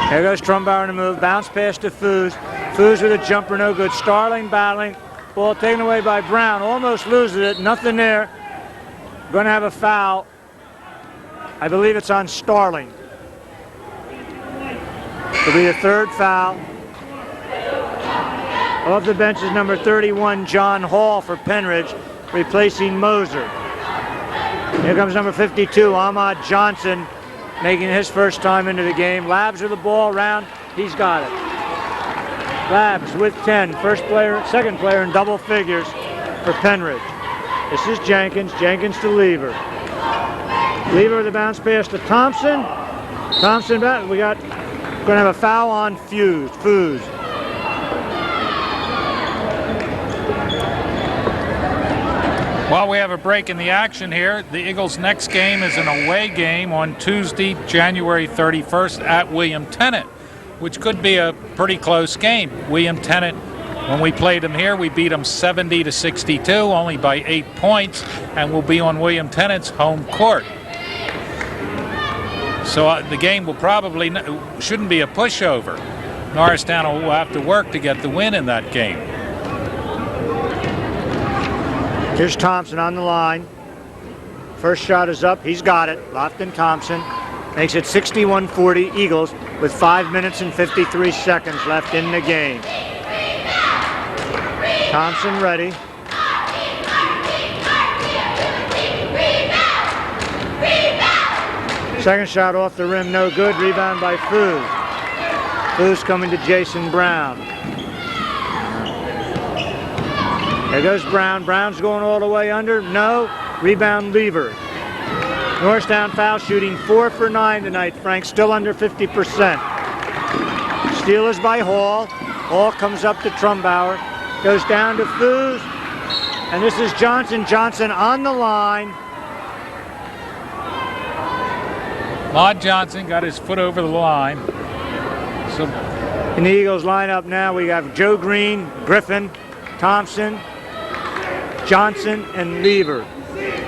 Here goes Trumbauer in the move. Bounce pass to Foos. Foos with a jumper, no good. Starling battling. Ball taken away by Brown. Almost loses it. Nothing there. Going to have a foul. I believe it's on Starling. It'll be the third foul. Off the bench is number 31, John Hall for Pennridge, replacing Moser. Here comes number 52, Ahmad Johnson, making his first time into the game. Labs with the ball around. He's got it. Labs with 10. Second player in double figures for Pennridge. This is Jenkins. Jenkins to Lever. Lever with a bounce pass to Thompson. Thompson back. Going to have a foul on Foos. While we have a break in the action here, the Eagles' next game is an away game on Tuesday, January 31st at William Tennant, which could be a pretty close game. William Tennant, when we played them here, we beat them 70-62, only by 8 points, and we'll be on William Tennant's home court. So the game will probably shouldn't be a pushover. Norristown will have to work to get the win in that game. Here's Thompson on the line. First shot is up. He's got it. Lofton Thompson makes it 61-40 Eagles with 5 minutes and 53 seconds left in the game. Thompson ready. Second shot off the rim, no good. Rebound by Foos. Foos coming to Jason Brown. There goes Brown. Brown's going all the way under. No. Rebound Lever. Norristown foul shooting 4 for 9 tonight. Frank still under 50%. Steal is by Hall. Hall comes up to Trumbauer. Goes down to Foos. And this is Johnson. Johnson on the line. Lon Johnson got his foot over the line. So in the Eagles lineup now, we have Joe Green, Griffin, Thompson, Johnson, and Lever.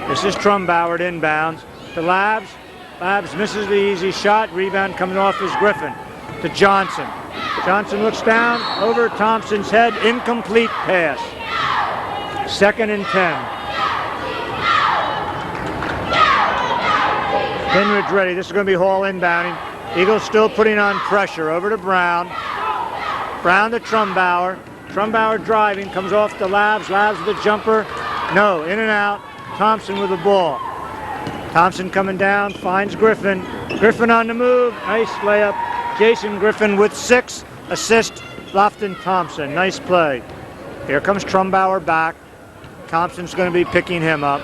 This is Trumbauer at inbounds to Labs. Labs misses the easy shot. Rebound coming off is Griffin to Johnson. Johnson looks down over Thompson's head. Incomplete pass. 2nd and 10. Pennridge ready. This is going to be Hall inbounding. Eagles still putting on pressure. Over to Brown. Brown to Trumbauer. Trumbauer driving. Comes off to Labs. Labs with the jumper. No. In and out. Thompson with the ball. Thompson coming down. Finds Griffin. Griffin on the move. Nice layup. Jason Griffin with 6 assists. Lofton Thompson. Nice play. Here comes Trumbauer back. Thompson's going to be picking him up.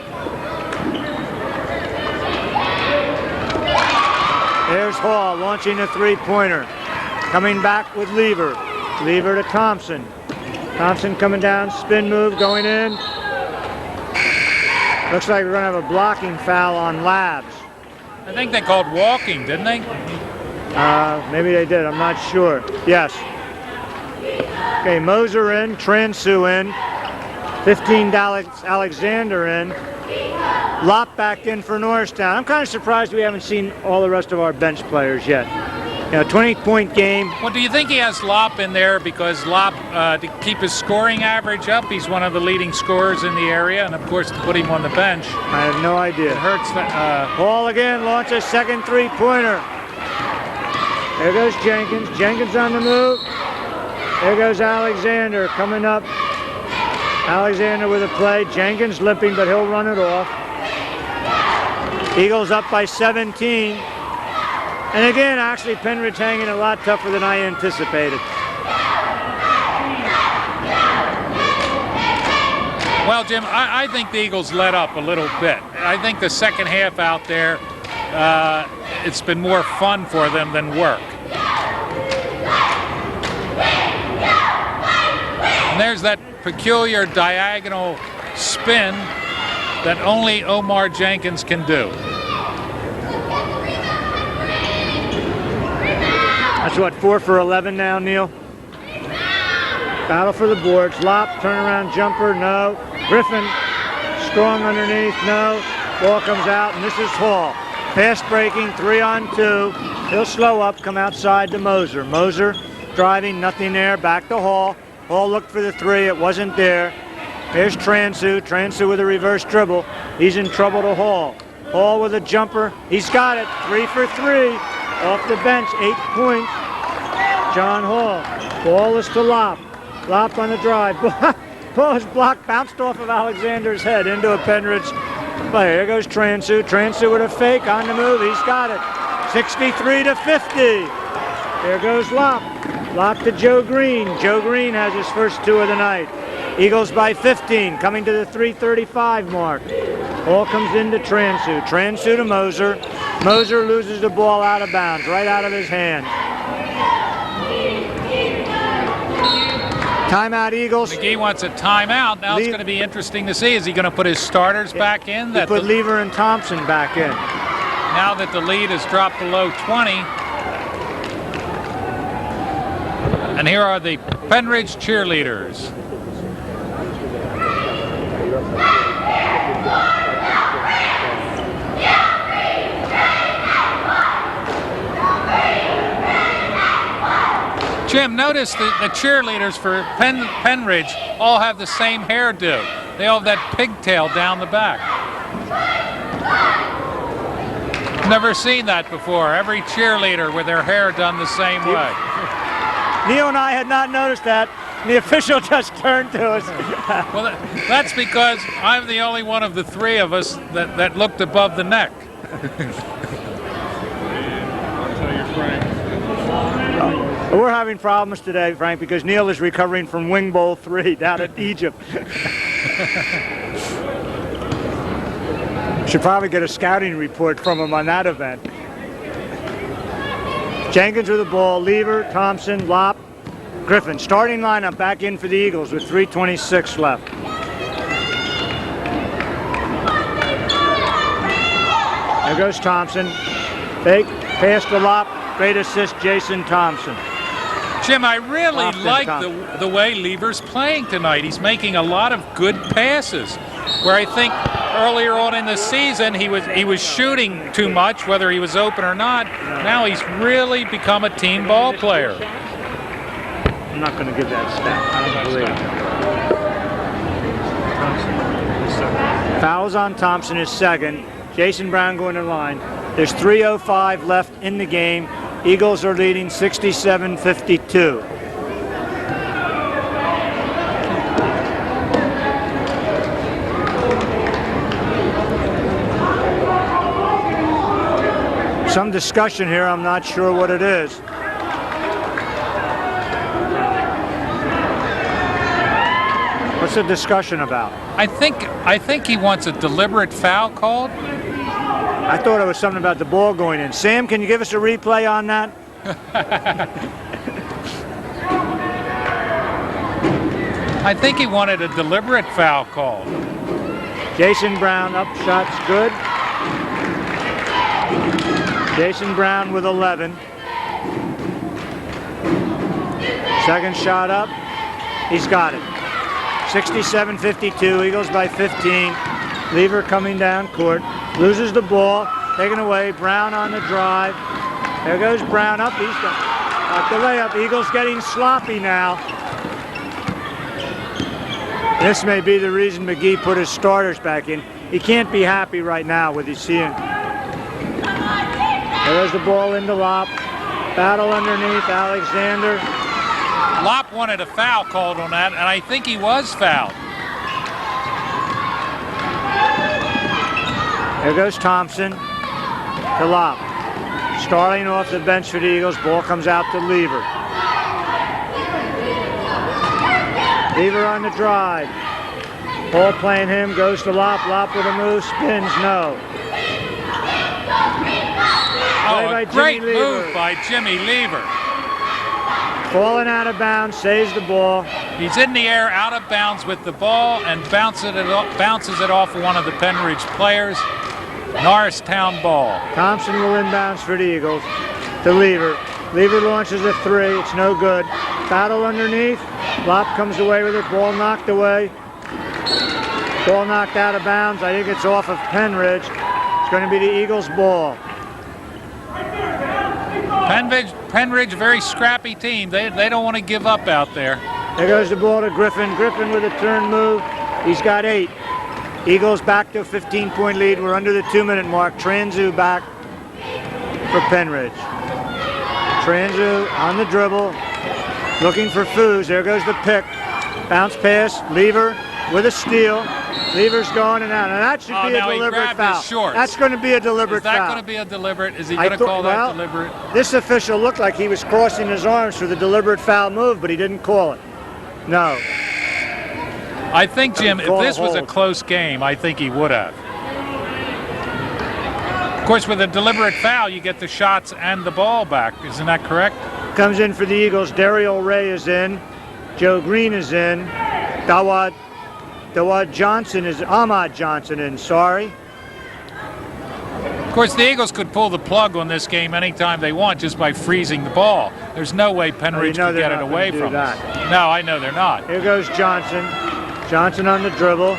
There's Hall launching a three-pointer. Coming back with Lever. Lever to Thompson. Thompson coming down, spin move, going in. Looks like we're going to have a blocking foul on Labs. I think they called walking, didn't they? Maybe they did, I'm not sure. Yes. Okay, Moser in, Transu in. 15 Alexander in. Lop back in for Norristown. I'm kind of surprised we haven't seen all the rest of our bench players yet. You know, 20-point game. Well, do you think he has Lop in there because Lop, to keep his scoring average up, he's one of the leading scorers in the area, and of course to put him on the bench, I have no idea. it hurts. Hall again, launches second three-pointer. There goes Jenkins. Jenkins on the move. There goes Alexander coming up. Alexander with a play. Jenkins limping, but he'll run it off. Eagles up by 17. And again, actually, Pennridge hanging a lot tougher than I anticipated. Well, Jim, I think the Eagles let up a little bit. I think the second half out there, it's been more fun for them than work. And there's that peculiar diagonal spin that only Omar Jenkins can do. That's what, 4 for 11 now, Neil? Battle for the boards. Lop, turnaround jumper, no. Griffin, strong underneath, no. Ball comes out, and this is Hall. Fast breaking, 3-on-2. He'll slow up, come outside to Moser. Moser driving, nothing there, back to Hall. Hall looked for the 3, it wasn't there. Here's Transu. Transu with a reverse dribble. He's in trouble to Hall. Hall with a jumper. He's got it. 3 for 3. Off the bench, 8 points. John Hall. Ball is to Lop. Lop on the drive. Ball is blocked, bounced off of Alexander's head into a Pennridge play. Here goes Transu. Transu with a fake on the move. He's got it. 63 to 50. There goes Lop. Lop to Joe Green. Joe Green has his first 2 of the night. Eagles by 15, coming to the 3:35 mark. Ball comes into Transu. Transu to Moser. Moser loses the ball out of bounds, right out of his hand. Timeout, Eagles. McGee wants a timeout. Now it's going to be interesting to see. Is he going to put his starters back in? He put Lever and Thompson back in. Now that the lead has dropped below 20. And here are the Pennridge cheerleaders. Jim, notice that the cheerleaders for Pennridge all have the same hairdo. They all have that pigtail down the back. Never seen that before. Every cheerleader with their hair done the same way. Neil and I had not noticed that. The official just turned to us. Well, that's because I'm the only one of the 3 of us that looked above the neck. We're having problems today, Frank, because Neil is recovering from Wing Bowl 3 down at Egypt. Should probably get a scouting report from him on that event. Jenkins with the ball, Lever, Thompson, Lopp, Griffin. Starting lineup back in for the Eagles with 3:26 left. There goes Thompson. Fake, pass to Lopp. Great assist, Jason Thompson. Jim, I really like the way Lever's playing tonight. He's making a lot of good passes, where I think earlier on in the season he was shooting too much, whether he was open or not. Now he's really become a team ball player. I'm not going to give that stat. I don't believe it. Fouls on Thompson is second. Jason Brown going to line. There's 3:05 left in the game. Eagles are leading 67-52. Some discussion here, I'm not sure what it is. What's the discussion about? I think he wants a deliberate foul called. I thought it was something about the ball going in. Sam, can you give us a replay on that? I think he wanted a deliberate foul called. Jason Brown up, shot's good. Jason Brown with 11. Second shot up, he's got it. 67-52, Eagles by 15. Lever coming down court, loses the ball, taken away. Brown on the drive. There goes Brown up. He's got the layup. Eagles getting sloppy now. This may be the reason McGee put his starters back in. He can't be happy right now with his seeing. There goes the ball into Lopp. Battle underneath Alexander. Lopp wanted a foul called on that, and I think he was fouled. There goes Thompson to Lopp. Starling off the bench for the Eagles. Ball comes out to Lever. Lever on the drive. Ball playing him. Goes to Lopp. Lopp with a move. Spins. No. Oh, a great move by Jimmy Lever. Falling out of bounds. Saves the ball. He's in the air, out of bounds with the ball, and bounces it off one of the Pennridge players. Norristown ball. Thompson will inbounds for the Eagles to Lever. Lever launches a three. It's no good. Battle underneath. Lopp comes away with it. Ball knocked away. Ball knocked out of bounds. I think it's off of Pennridge. It's going to be the Eagles' ball. Pennridge, very scrappy team. They don't want to give up out there. There goes the ball to Griffin. Griffin with a turn move. He's got 8. Eagles back to a 15-point lead. We're under the 2-minute mark. Transu back for Pennridge. Transu on the dribble, looking for Foos. There goes the pick. Bounce pass. Lever with a steal. Lever's going and out. And that should be a deliberate foul. That's going to be a deliberate foul. Is that going to be a deliberate? Is he going to call that deliberate? This official looked like he was crossing his arms for the deliberate foul move, but he didn't call it. No. I think, Jim, if this was a close game, I think he would have. Of course, with a deliberate foul, you get the shots and the ball back. Isn't that correct? Comes in for the Eagles. Daryl Ray is in. Joe Green is in. Ahmad Johnson in, sorry. Of course, the Eagles could pull the plug on this game anytime they want just by freezing the ball. There's no way Pennridge could get it away from us. No, I know they're not. Here goes Johnson. Johnson on the dribble.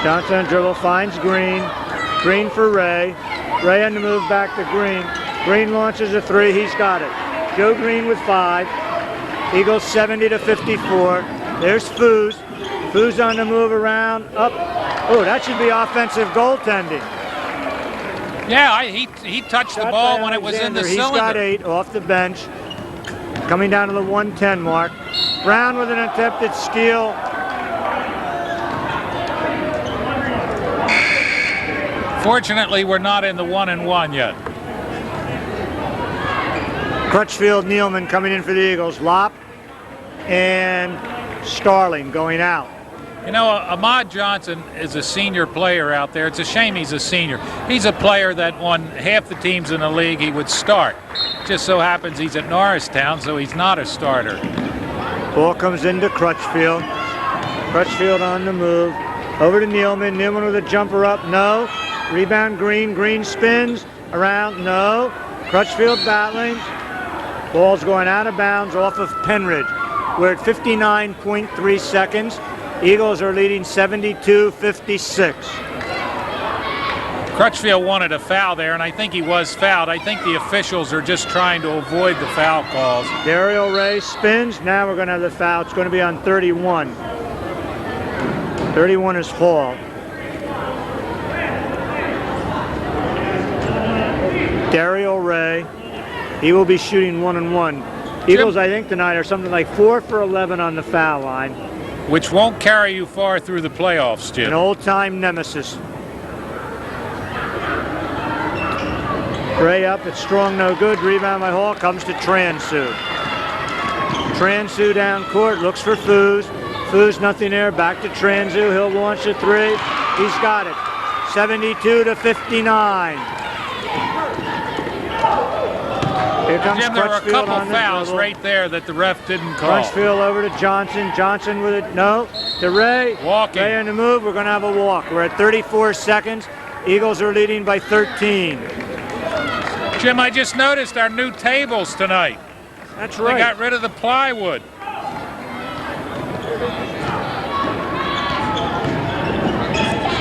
Johnson on the dribble finds Green. Green for Ray. Ray on the move back to Green. Green launches a three. He's got it. Joe Green with 5. Eagles 70-54. There's Foos. Foos on the move around. Up. Oh, that should be offensive goaltending. Yeah, he touched the ball when it was in the cylinder. He's got 8 off the bench. Coming down to the 110 mark. Brown with an attempted steal. Fortunately, we're not in the 1-and-1 yet. Crutchfield, Nealman coming in for the Eagles. Lopp and Starling going out. You know, Ahmad Johnson is a senior player out there. It's a shame he's a senior. He's a player that won half the teams in the league he would start. Just so happens he's at Norristown, so he's not a starter. Ball comes into Crutchfield. Crutchfield on the move. Over to Nealman. Nealman with a jumper up. No. Rebound Green. Green spins. Around. No. Crutchfield battling. Ball's going out of bounds off of Pennridge. We're at 59.3 seconds. Eagles are leading 72-56. Crutchfield wanted a foul there, and I think he was fouled. I think the officials are just trying to avoid the foul calls. Daryl Ray spins. Now we're going to have the foul. It's going to be on 31. 31 is Hall. Daryl Ray. He will be shooting 1-and-1. Eagles, I think, tonight are something like 4 for 11 on the foul line. Which won't carry you far through the playoffs, Jim. An old-time nemesis. Ray up, it's strong, no good. Rebound by Hall, comes to Transu. Transu down court, looks for Foos. Foos, nothing there, back to Transu. He'll launch a three. He's got it. 72-59. Here comes Jim, there were a Crutchfield couple on the fouls dribble. right there that the ref didn't call. Crutchfield over to Johnson. Johnson with it. No. To Ray. Walking. Ray on the move. We're going to have a walk. We're at 34 seconds. Eagles are leading by 13. Jim, I just noticed our new tables tonight. That's They right. got rid of the plywood.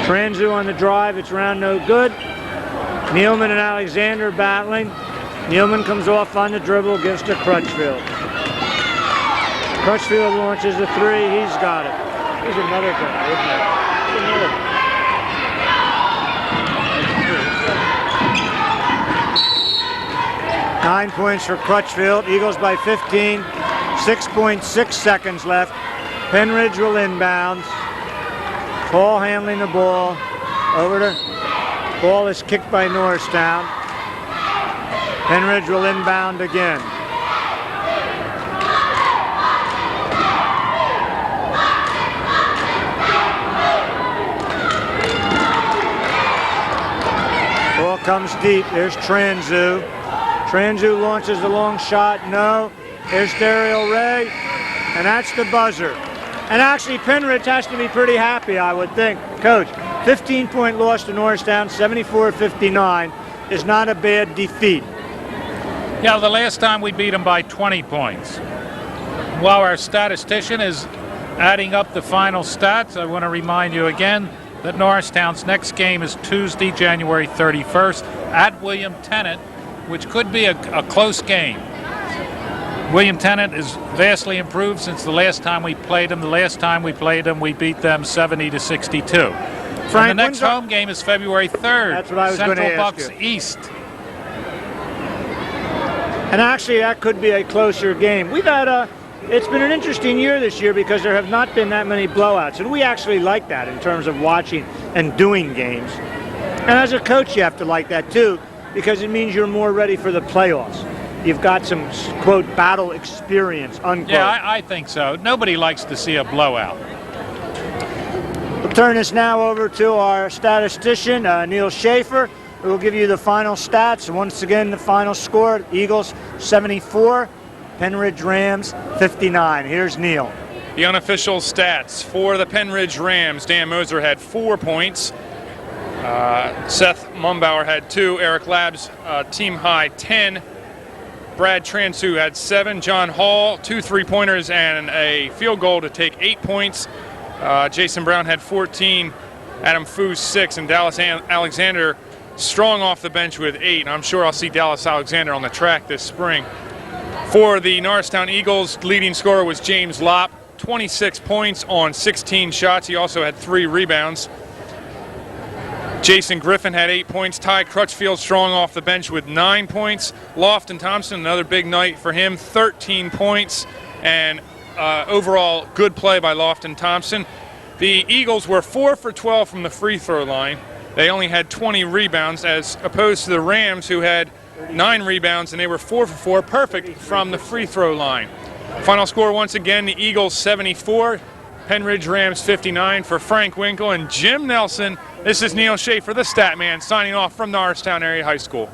Transu on the drive. It's round no good. Nealman and Alexander battling. Nealman comes off on the dribble, gives to Crutchfield. Crutchfield launches a three. He's got it. Here's another guy, isn't it? Here's another guy. 9 points for Crutchfield. Eagles by 15. 6.6 seconds left. Pennridge will inbound. Hall handling the ball. Over to ball is kicked by Norristown. Pennridge will inbound again. Ball comes deep. There's Transu. Transu launches the long shot. No. There's Daryl Ray. And that's the buzzer. And actually, Pennridge has to be pretty happy, I would think. Coach, 15-point loss to Norristown, 74-59, is not a bad defeat. Yeah, the last time we beat them by 20 points. While our statistician is adding up the final stats, I want to remind you again that Norristown's next game is Tuesday, January 31st at William Tennant, which could be a close game. William Tennant is vastly improved since the last time we played them. The last time we played them, we beat them 70-62. Frank, And the next home game is February 3rd. That's what I was going to Central ask Bucks you. East. And actually, that could be a closer game. We've had it's been an interesting year this year because there have not been that many blowouts. And we actually like that in terms of watching and doing games. And as a coach, you have to like that too, because it means you're more ready for the playoffs. You've got some, quote, battle experience, unquote. Yeah, I think so. Nobody likes to see a blowout. We'll turn this now over to our statistician, Neil Schaefer, who will give you the final stats. Once again, the final score, Eagles 74, Pennridge Rams 59. Here's Neil. The unofficial stats for the Pennridge Rams. Dan Moser had 4 points. Seth Mumbauer had 2. Eric Labs, team high 10. Brad Transu had 7. John Hall, 2 3-pointers and a field goal to take 8 points. Jason Brown had 14. Adam Foos 6. And Dallas Alexander strong off the bench with 8. And I'm sure I'll see Dallas Alexander on the track this spring. For the Norristown Eagles, leading scorer was James Lopp, 26 points on 16 shots. He also had 3 rebounds. Jason Griffin had 8 points. Ty Crutchfield strong off the bench with 9 points. Lofton Thompson, another big night for him, 13 points. And overall, good play by Lofton Thompson. The Eagles were 4 for 12 from the free throw line. They only had 20 rebounds as opposed to the Rams, who had 9 rebounds, and they were 4 for 4, perfect from the free throw line. Final score once again, the Eagles 74, Pennridge Rams 59. For Frank Winkle and Jim Nelson, this is Neil Schaefer, the Stat Man, signing off from Norristown Area High School.